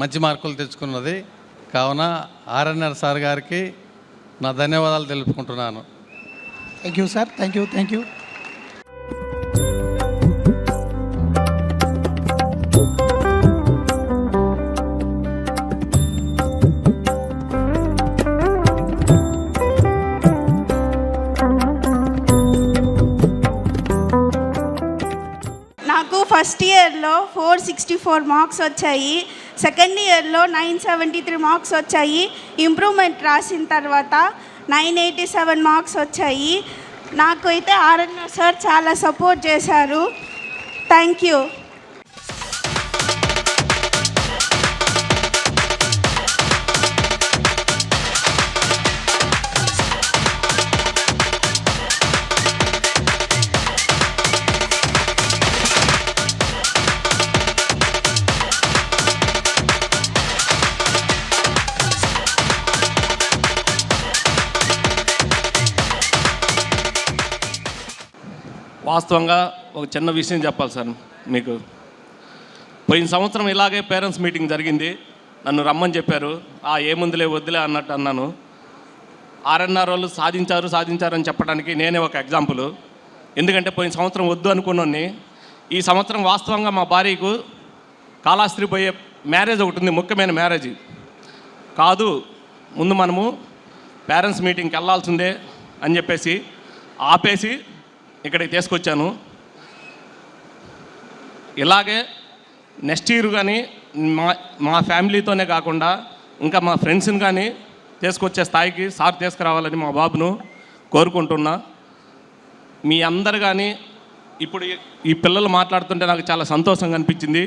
మంచి మార్కులు తెచ్చుకున్నది. కావున ఆర్ఎన్ఆర్ సార్ గారికి నా ధన్యవాదాలు తెలుపుకుంటున్నాను. Thank you sir. Thank you. Thank you. నాకు ఫస్ట్ ఇయర్లో 464 మార్క్స్ వచ్చాయి. సెకండ్ ఇయర్లో 973 మార్క్స్ వచ్చాయి. ఇంప్రూవ్మెంట్ రాసిన తర్వాత 987 మార్క్స్ వచ్చాయి. నాకు అయితే ఆర్ఎన్ఆర్ సార్ చాలా సపోర్ట్ చేశారు. Thank you. వాస్తవంగా ఒక చిన్న విషయం చెప్పాలి సార్ మీకు. పోయిన సంవత్సరం ఇలాగే పేరెంట్స్ మీటింగ్ జరిగింది. నన్ను రమ్మని చెప్పారు. ఏముందిలే వద్దులే అన్నట్టు అన్నాను. ఆర్ఎన్ఆర్ వాళ్ళు సాధించారని చెప్పడానికి నేనే ఒక ఎగ్జాంపుల్. ఎందుకంటే పోయిన సంవత్సరం వద్దు అనుకున్నాను. ఈ సంవత్సరం వాస్తవంగా మా భార్యకు కాళహస్తి పోయే మ్యారేజ్ ఒకటి ఉంది, ముఖ్యమైన మ్యారేజ్. కాదు ముందు మనము పేరెంట్స్ మీటింగ్కి వెళ్ళాల్సిందే అని చెప్పేసి ఆపేసి ఇక్కడికి తీసుకొచ్చాను. ఇలాగే నెక్స్ట్ ఇయర్ కానీ మా ఫ్యామిలీతోనే కాకుండా ఇంకా మా ఫ్రెండ్స్ని కానీ తీసుకొచ్చే స్థాయికి సార్ తీసుకురావాలని మా బాబును కోరుకుంటున్నా. మీ అందరు కానీ ఇప్పుడు ఈ పిల్లలు మాట్లాడుతుంటే నాకు చాలా సంతోషంగా అనిపించింది.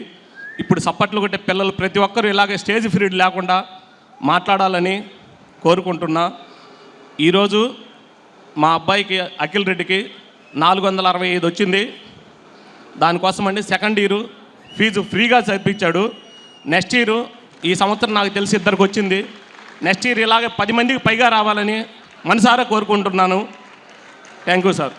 ఇప్పుడు సప్పట్లు కొట్టే పిల్లలు ప్రతి ఒక్కరూ ఇలాగే స్టేజ్ ఫ్రీడ్ లేకుండా మాట్లాడాలని కోరుకుంటున్నా. ఈరోజు మా అబ్బాయికి అఖిల్ రెడ్డికి 465 వచ్చింది. దానికోసమండి సెకండ్ ఇయర్ ఫీజు ఫ్రీగా చదివించాడు. నెక్స్ట్ ఇయర్ ఈ సంవత్సరం నాకు తెలిసి 2 వచ్చింది. నెక్స్ట్ ఇయర్ ఇలాగే 10 మందికి పైగా రావాలని మనసారా కోరుకుంటున్నాను. Thank you sir.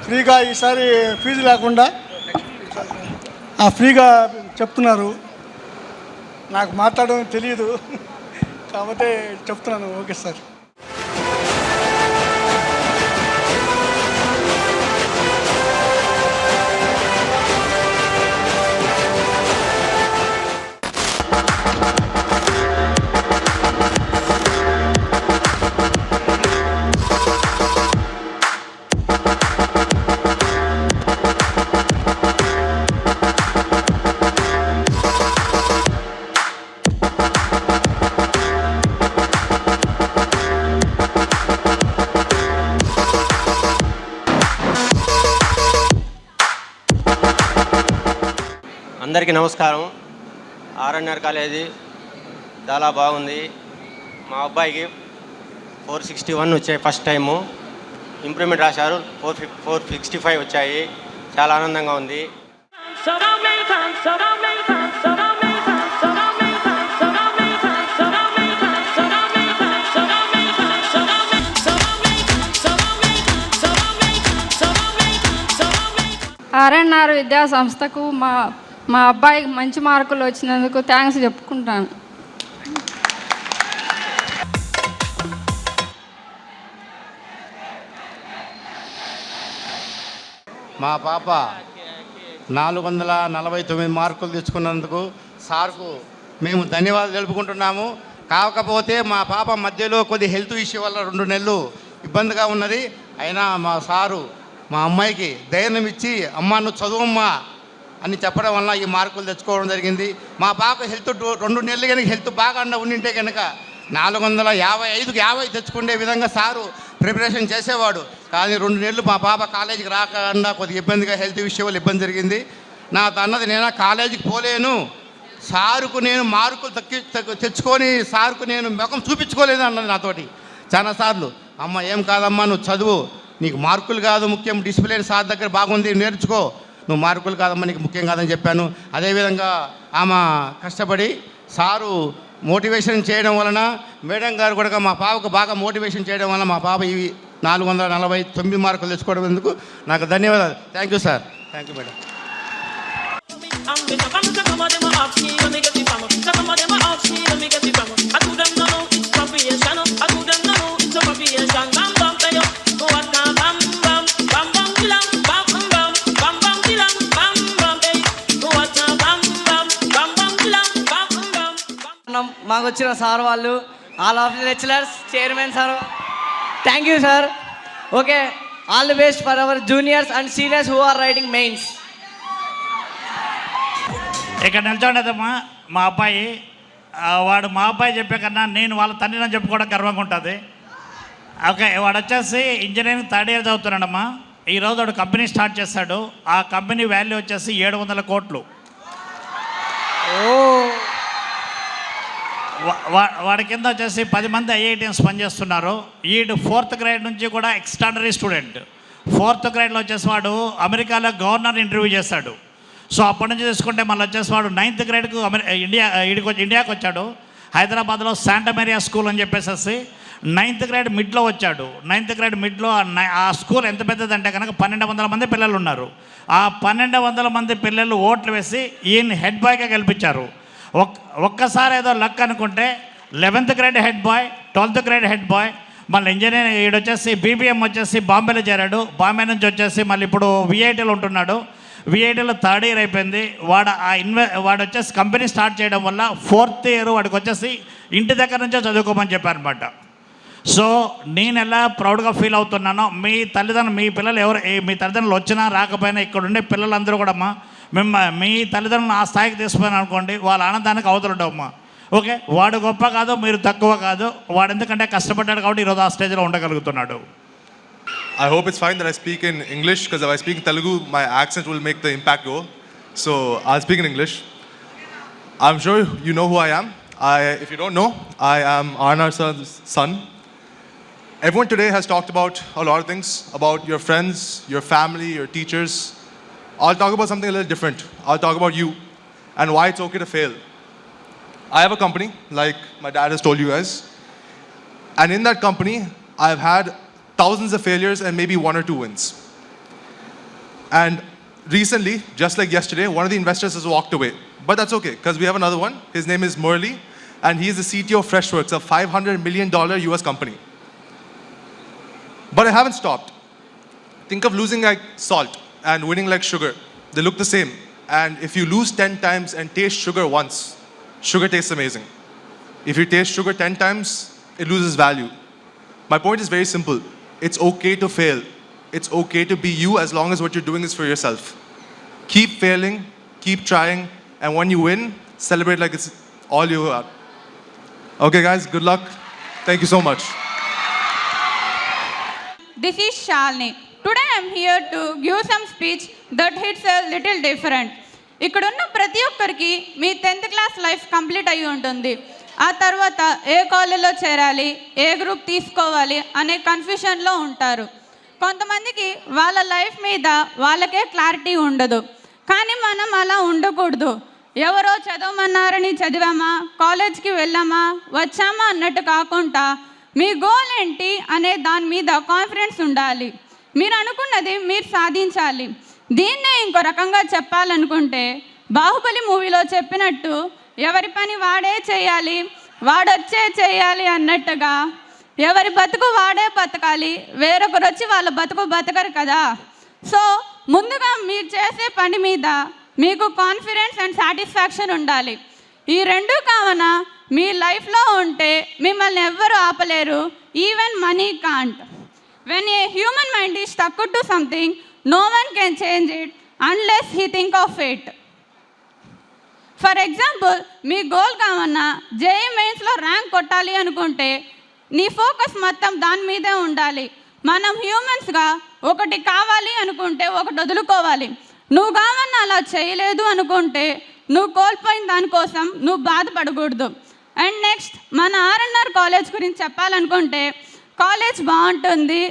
ఫ్రీగా ఈసారి ఫీజు లేకుండా ఫ్రీగా చెప్తున్నారు. నాకు మాట్లాడడం తెలియదు కాబట్టి చెప్తున్నాను. Okay sir. అందరికీ నమస్కారం. ఆర్ఎన్ఆర్ కాలేజీ చాలా బాగుంది. మా అబ్బాయికి 461 వచ్చాయి ఫస్ట్ టైము. ఇంప్రూవ్మెంట్ రాశారు, 465 వచ్చాయి. చాలా ఆనందంగా ఉంది. ఆర్ఎన్ఆర్ విద్యా సంస్థకు మా అబ్బాయికి మంచి మార్కులు వచ్చినందుకు థ్యాంక్స్ చెప్పుకుంటాను. మా పాప 449 మార్కులు తెచ్చుకున్నందుకు సార్కు మేము ధన్యవాదాలు తెలుపుకుంటున్నాము. కాకపోతే మా పాప మధ్యలో కొద్ది హెల్త్ ఇష్యూ వల్ల 2 నెలలు ఇబ్బందిగా ఉన్నది. అయినా మా సారు మా అమ్మాయికి ధైర్యం ఇచ్చి అమ్మ నువ్వు చదువమ్మా అని చెప్పడం వల్ల ఈ మార్కులు తెచ్చుకోవడం జరిగింది. మా పాప హెల్త్ 2 నెలలు కనుక హెల్త్ బాగా ఉండింటే కనుక 455కి 50 తెచ్చుకునే విధంగా సారు ప్రిపరేషన్ చేసేవాడు. కానీ 2 నెలలు మా పాప కాలేజీకి రాకుండా కొద్దిగా ఇబ్బందిగా హెల్త్ విషయం వల్ల ఇబ్బంది జరిగింది. నా అన్నది నేను కాలేజీకి పోలేను, సారుకు నేను మార్కులు తెచ్చుకొని సారుకు నేను ముఖం చూపించుకోలేదు అన్నది నాతోటి చాలాసార్లు. అమ్మ ఏం కాదమ్మా నువ్వు చదువు, నీకు మార్కులు కాదు ముఖ్యం, డిసిప్లిన్ సార్ దగ్గర బాగుంది నేర్చుకో, నువ్వు మార్కులు కాదమ్మా నీకు ముఖ్యం కాదని చెప్పాను. అదేవిధంగా ఆమె కష్టపడి సారు మోటివేషన్ చేయడం వలన మేడం గారు కూడా మా పాపకు బాగా మోటివేషన్ చేయడం వలన మా పాప ఇవి 449 మార్కులు తెచ్చుకోవడం ఎందుకు నాకు ధన్యవాదాలు. Thank you sir. Thank you madam. మాకు వచ్చిన సార్ వాళ్ళు, all of the lecturers, chairman sir, thank you sir. Okay, all the best for our juniors and seniors who are writing mains. ఇక్కడ నిల్చోండదమ్మా మా అబ్బాయి. వాడు మా అబ్బాయి చెప్పే కన్నా నేను వాళ్ళ తండ్రిని చెప్పుకోవడం గర్వంగా ఉంటుంది. ఓకే, వాడు వచ్చేసి ఇంజనీరింగ్ 3rd ఇయర్ చదువుతున్నాడమ్మా. ఈరోజు వాడు కంపెనీ స్టార్ట్ చేశాడు. ఆ కంపెనీ వాల్యూ వచ్చేసి 700 కోట్లు. వాడి కింద వచ్చేసి 10 మంది ఐఐటీఎన్స్ పనిచేస్తున్నారు. ఈడు 4th గ్రేడ్ నుంచి కూడా ఎక్స్ట్రాడనరీ స్టూడెంట్. 4th గ్రేడ్లో వచ్చేసి వాడు అమెరికాలో గవర్నర్ ఇంటర్వ్యూ చేశాడు. సో అప్పటి నుంచి తీసుకుంటే మళ్ళీ వచ్చేసి వాడు 9th గ్రేడ్కు ఇండియాకి వచ్చాడు. హైదరాబాద్లో శాంటమేరియా స్కూల్ అని చెప్పేసి 9th గ్రేడ్ మిడ్లో వచ్చాడు. 9th గ్రేడ్ మిడ్లో ఆ స్కూల్ ఎంత పెద్దదంటే కనుక 1200 మంది పిల్లలు ఉన్నారు. ఆ 1200 మంది పిల్లలు ఓట్లు వేసి ఈయన హెడ్ బాయ్గా గెలిపించారు. ఒక్కసారి ఏదో లక్ అనుకుంటే 11th grade head bye, 12th grade head bye, మళ్ళీ ఇంజనీరింగ్ ఈడు వచ్చేసి బీబీఎం వచ్చేసి బాంబేలో చేరాడు. బాంబే నుంచి వచ్చేసి మళ్ళీ ఇప్పుడు విఐటీలో ఉంటున్నాడు. విఐటీలో 3rd ఇయర్ అయిపోయింది. వాడు వచ్చేసి కంపెనీ స్టార్ట్ చేయడం వల్ల 4th ఇయర్ వాడికి వచ్చేసి ఇంటి దగ్గర నుంచే చదువుకోమని చెప్పారనమాట. సో నేను ఎలా ప్రౌడ్గా ఫీల్ అవుతున్నానో మీ తల్లిదండ్రులు వచ్చినా రాకపోయినా ఇక్కడ ఉండే పిల్లలందరూ కూడా మీ తల్లిదండ్రులను ఆ స్థాయికి తీసుకుపోయిన అనుకోండి, వాళ్ళ ఆనందానికి అవతలుండవమ్మా. ఓకే, వాడు గొప్ప కాదు, మీరు తక్కువ కాదు. వాడు ఎందుకంటే కష్టపడ్డాడు కాబట్టి ఈరోజు ఆ స్టేజ్లో ఉండగలుగుతున్నాడు. I hope it's fine that I speak in English, because if I speak in Telugu, my accent will make the impact go. So I'll speak in English. I'm sure you know who I am. If you don't know, I am Arnar sir's son. Everyone today has talked about a lot of things, about your friends, your family, your teachers. I'll talk about something a little different. I'll talk about you and why it's okay to fail. I have a company, like my dad has told you guys. And in that company, I've had thousands of failures and maybe 1 or 2 wins. And recently, just like yesterday, one of the investors has walked away. But that's okay, because we have another one. His name is Murli, and he is the CTO of Freshworks, a $500 million US company. But I haven't stopped. Think of losing like salt and winning like sugar. They look the same. And if you lose 10 times and taste sugar once, sugar tastes amazing. If you taste sugar 10 times, it loses value. My point is very simple. It's okay to fail. It's okay to be you as long as what you're doing is for yourself. Keep failing, keep trying, and when you win, celebrate like it's all you are. Okay guys, good luck. Thank you so much. This is Shalini. Today I am here to give some speech that hits a little different. ఇక్కడున్న ప్రతి ఒక్కరికి మీ 10th class life complete అయ్యి ఉంటుంది. ఆ తర్వాత ఏ కాలేజీలో చేరాలి, ఏ group తీసుకోవాలి అనే కన్ఫ్యూషన్లో ఉంటారు. కొంతమందికి వాళ్ళ లైఫ్ మీద వాళ్ళకే క్లారిటీ ఉండదు. కానీ మనం అలా ఉండకూడదు. ఎవరో చదవమన్నారని చదివామా, కాలేజ్కి వెళ్ళామా, వచ్చామా అన్నట్టు కాకుండా మీ గోల్ ఏంటి అనే దాని మీద కాన్ఫిడెన్స్ ఉండాలి. మీరు అనుకున్నది మీరు సాధించాలి. దీన్నే ఇంకో రకంగా చెప్పాలనుకుంటే బాహుబలి మూవీలో చెప్పినట్టు ఎవరి పని వాడే చేయాలి, వాడొచ్చే చేయాలి అన్నట్టుగా ఎవరి బతుకు వాడే బతకాలి, వేరొకరు వచ్చి వాళ్ళ బతుకు బతకరు కదా. సో ముందుగా మీరు చేసే పని మీద మీకు కాన్ఫిడెన్స్ అండ్ సాటిస్ఫాక్షన్ ఉండాలి. ఈ రెండు కావున మీ లైఫ్లో ఉంటే మిమ్మల్ని ఎవ్వరూ ఆపలేరు. Even money can't. When a human mind is stuck to something, no one can change it unless he think of it. For example, మీ గోల్ కావన్నా జేఈ మెయిన్స్లో ర్యాంక్ కొట్టాలి అనుకుంటే నీ ఫోకస్ మొత్తం దాని మీదే ఉండాలి. మనం హ్యూమన్స్గా ఒకటి కావాలి అనుకుంటే ఒకటి వదులుకోవాలి. నువ్వు కావన్నా అలా చేయలేదు అనుకుంటే నువ్వు కోల్పోయిన దానికోసం నువ్వు బాధపడకూడదు. అండ్ నెక్స్ట్, మన ఆర్ఎన్ఆర్ కాలేజ్ గురించి చెప్పాలనుకుంటే కాలేజ్ బాగుంటుంది.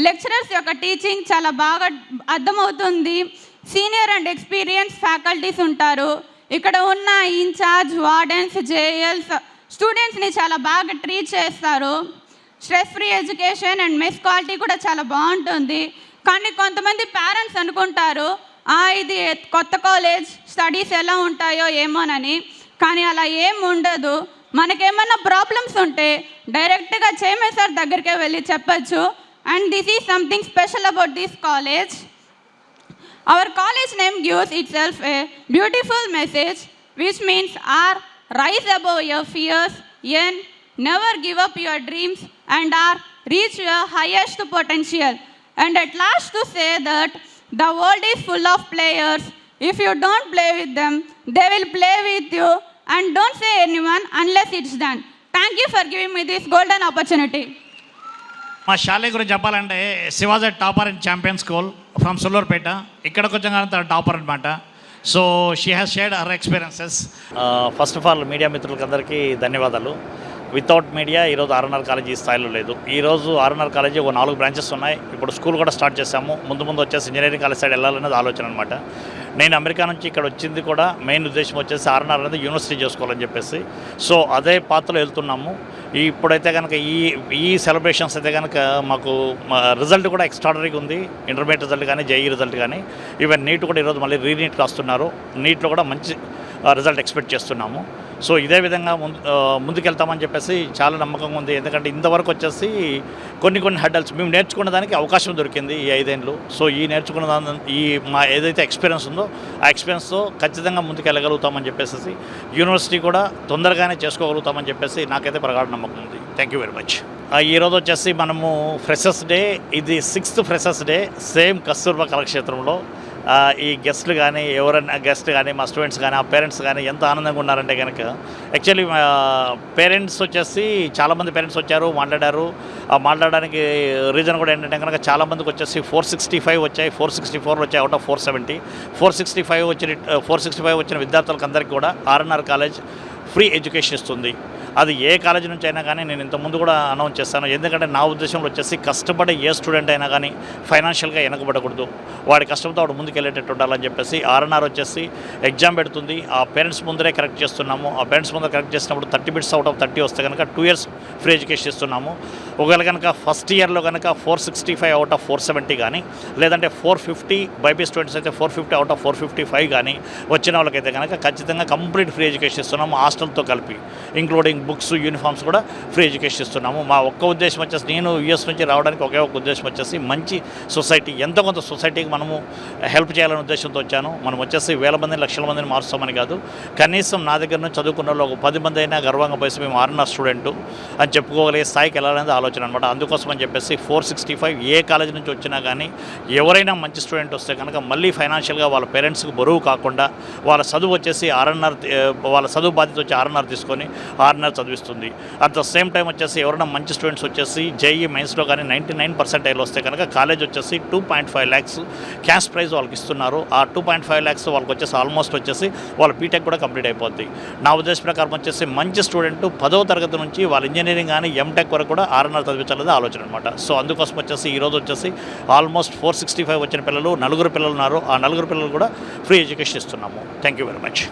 లెక్చరర్స్ యొక్క టీచింగ్ చాలా బాగా అర్థమవుతుంది. సీనియర్ అండ్ ఎక్స్పీరియన్స్ ఫ్యాకల్టీస్ ఉంటారు. ఇక్కడ ఉన్న ఇన్ఛార్జ్, వార్డెన్స్, జేఎల్స్ స్టూడెంట్స్ని చాలా బాగా ట్రీట్ చేస్తారు. Stress free education and mess quality కూడా చాలా బాగుంటుంది. కానీ కొంతమంది పేరెంట్స్ అనుకుంటారు ఇది కొత్త కాలేజ్, స్టడీస్ ఎలా ఉంటాయో ఏమోనని. కానీ అలా ఏం ఉండదు. మనకేమన్నా ప్రాబ్లమ్స్ ఉంటే డైరెక్ట్గా చైర్మన్ సార్ దగ్గరికే వెళ్ళి చెప్పచ్చు. And this is something special about this college. Our college name gives itself a beautiful message, which means rise above your fears, never give up your dreams, and reach your highest potential. And at last to say that the world is full of players. If you don't play with them, they will play with you. And don't say anyone unless it's done. Thank you for giving me this golden opportunity. మా శాలే గురించి చెప్పాలంటే Shiva's topper in champion school from Sullurpeta. ఇక్కడికి వచ్చాక topper అనమాట. So she has shared her experiences. First of all media మిత్రులకి అందరికీ ధన్యవాదాలు. Without media ఈరోజు ఆర్ఎన్ఆర్ కాలేజీ ఈ స్థాయిలో లేదు. ఈరోజు ఆర్ఎన్ఆర్ కాలేజీ ఒక 4 బ్రాంచెస్ ఉన్నాయి. ఇప్పుడు స్కూల్ కూడా స్టార్ట్ చేశాము. ముందు వచ్చేసి ఇంజనీరింగ్ కాలేజ్ సైడ్ వెళ్ళాలనేది ఆలోచన అనమాట. నేను అమెరికా నుంచి ఇక్కడ వచ్చింది కూడా మెయిన్ ఉద్దేశం వచ్చేసి ఆర్ఎన్ఆర్ అనేది యూనివర్సిటీ చేసుకోవాలని చెప్పేసి. సో అదే పాత్రలో వెళ్తున్నాము. ఇప్పుడైతే కనుక ఈ సెలబ్రేషన్స్ అయితే కనుక మాకు రిజల్ట్ కూడా ఎక్స్ట్రాడనరీగా ఉంది. ఇంటర్మీడియట్ రిజల్ట్ కానీ, జేఈ రిజల్ట్ కానీ, ఈవెన్ నీట్ కూడా ఈరోజు మళ్ళీ రీనీట్ రాస్తున్నారు. నీట్లో కూడా మంచి రిజల్ట్ ఎక్స్పెక్ట్ చేస్తున్నాము. సో ఇదే విధంగా ముందుకెళ్తామని చెప్పేసి చాలా నమ్మకంగా ఉంది. ఎందుకంటే ఇంతవరకు వచ్చేసి కొన్ని హెడల్స్ మేము నేర్చుకునే దానికి అవకాశం దొరికింది ఈ 5 ఏళ్ళు. సో ఈ నేర్చుకున్న దాని మా ఏదైతే ఎక్స్పీరియన్స్ ఉందో ఆ ఎక్స్పీరియన్స్తో ఖచ్చితంగా ముందుకెళ్ళగలుగుతామని చెప్పేసి, యూనివర్సిటీ కూడా తొందరగానే చేసుకోగలుగుతామని చెప్పేసి నాకైతే ప్రగాఢ నమ్మకం ఉంది. Thank you very much. ఈరోజు వచ్చేసి మనము ఫ్రెషర్స్ డే, ఇది 6th freshers day. Same Kasturba కళాక్షేత్రంలో ఈ గెస్ట్లు కానీ, ఎవరైనా గెస్ట్ కానీ, మా స్టూడెంట్స్ కానీ, ఆ పేరెంట్స్ కానీ ఎంత ఆనందంగా ఉన్నారంటే కనుక, యాక్చువల్లీ పేరెంట్స్ వచ్చేసి చాలామంది పేరెంట్స్ వచ్చారు, మాట్లాడారు. మాట్లాడడానికి రీజన్ కూడా ఏంటంటే కనుక చాలామందికి వచ్చేసి 465 వచ్చాయి, 464 వచ్చాయి అవుట్ ఆఫ్ 470. 465 వచ్చిన విద్యార్థులకు అందరికీ కూడా ఆర్ఎన్ఆర్ కాలేజ్ ఫ్రీ ఎడ్యుకేషన్ ఇస్తుంది. అది ఏ కాలేజీ నుంచి అయినా కానీ నేను ఇంతకుముందు కూడా అనౌన్స్ చేస్తాను. ఎందుకంటే నా ఉద్దేశంలో వచ్చేసి కష్టపడే ఏ స్టూడెంట్ అయినా కానీ ఫైనాన్షియల్గా వెనకబడకూడదు. వాడి కష్టంతో వాడు ముందుకు వెళ్ళేటట్టు ఉండాలని చెప్పేసి ఆర్ఎన్ఆర్ వచ్చేసి ఎగ్జామ్ పెడుతుంది. ఆ పేరెంట్స్ ముందరే కరెక్ట్ చేస్తున్నాము. ఆ పేరెంట్స్ ముందర కరెక్ట్ చేసినప్పుడు 30 బిట్స్ అవుట్ ఆఫ్ 30 వస్తే కనుక 2 years ఫ్రీ ఎడ్యుకేషన్ ఇస్తున్నాము. ఒకవేళ కనుక ఫస్ట్ ఇయర్లో కనుక 465 అవుట్ ఆఫ్ 470 కానీ, లేదంటే 450 బైపీ స్టూడెంట్స్ అయితే 450 అవుట్ ఆఫ్ 455 కానీ వచ్చిన వాళ్ళకైతే కనుక ఖచ్చితంగా కంప్లీట్ ఫ్రీ ఎడ్యుకేషన్ ఇస్తున్నాము. హాస్టల్తో కలిపి ఇంక్లూడింగ్ బుక్స్, యూనిఫామ్స్ కూడా ఫ్రీ ఎడ్యుకేషన్ ఇస్తున్నాము. మా ఒక్క ఉద్దేశం వచ్చేసి, నేను యూఎస్ నుంచి రావడానికి ఒకే ఒక ఉద్దేశం వచ్చేసి మంచి సొసైటీ, ఎంతో కొంత సొసైటీకి మనము హెల్ప్ చేయాలనే ఉద్దేశంతో వచ్చాను. మనం వచ్చేసి వేల మందిని, లక్షల మందిని మారుస్తామని కాదు, కనీసం నా దగ్గర నుంచి చదువుకున్న వాళ్ళు ఒక 10 మంది అయినా గర్వంగా పోయి మేము ఆర్ఎన్ఆర్ స్టూడెంట్ అని చెప్పుకోగలిగే స్థాయికి వెళ్ళాలనేది ఆలోచన అనమాట. అందుకోసం అని చెప్పేసి 465 ఏ కాలేజీ నుంచి వచ్చినా కానీ ఎవరైనా మంచి స్టూడెంట్ వస్తే కనుక మళ్ళీ ఫైనాన్షియల్గా వాళ్ళ పేరెంట్స్కి బరువు కాకుండా వాళ్ళ చదువు వచ్చేసి ఆర్ఎన్ఆర్, వాళ్ళ చదువు బాధ్యత వచ్చి ఆర్ఎన్ఆర్ తీసుకొని ఆర్ఎన్ఆర్ చదివిస్తుంది. అట్ ద సేమ్ టైం వచ్చేసి ఎవరైనా మంచి స్టూడెంట్స్ వచ్చేసి జేఈ మెయిన్స్లో కానీ 99% వస్తే కనుక కాలేజ్ వచ్చేసి 2.5 lakhs క్యాష్ ప్రైజ్ వాళ్ళకి ఇస్తున్నారు. ఆ 2.5 lakhs వాళ్ళకి వచ్చేసి ఆల్మోస్ట్ వచ్చేసి వాళ్ళ బీటెక్ కూడా కంప్లీట్ అయిపోద్ది. నా ఉద్దేశం ప్రకారం వచ్చేసి మంచి స్టూడెంట్ 10వ తరగతి నుంచి వాళ్ళ ఇంజనీరింగ్ కానీ ఎంటెక్ వరకు కూడా ఆర్ఎన్ఆర్ చదివించాలనేది ఆలోచన అనమాట. సో అందుకోసం వచ్చేసి ఈరోజు వచ్చేసి ఆల్మోస్ట్ 465 వచ్చిన పిల్లలు 4 పిల్లలు ఉన్నారు. ఆ 4 పిల్లలు కూడా ఫ్రీ ఎడ్యుకేషన్ ఇస్తున్నాము. Thank you very much.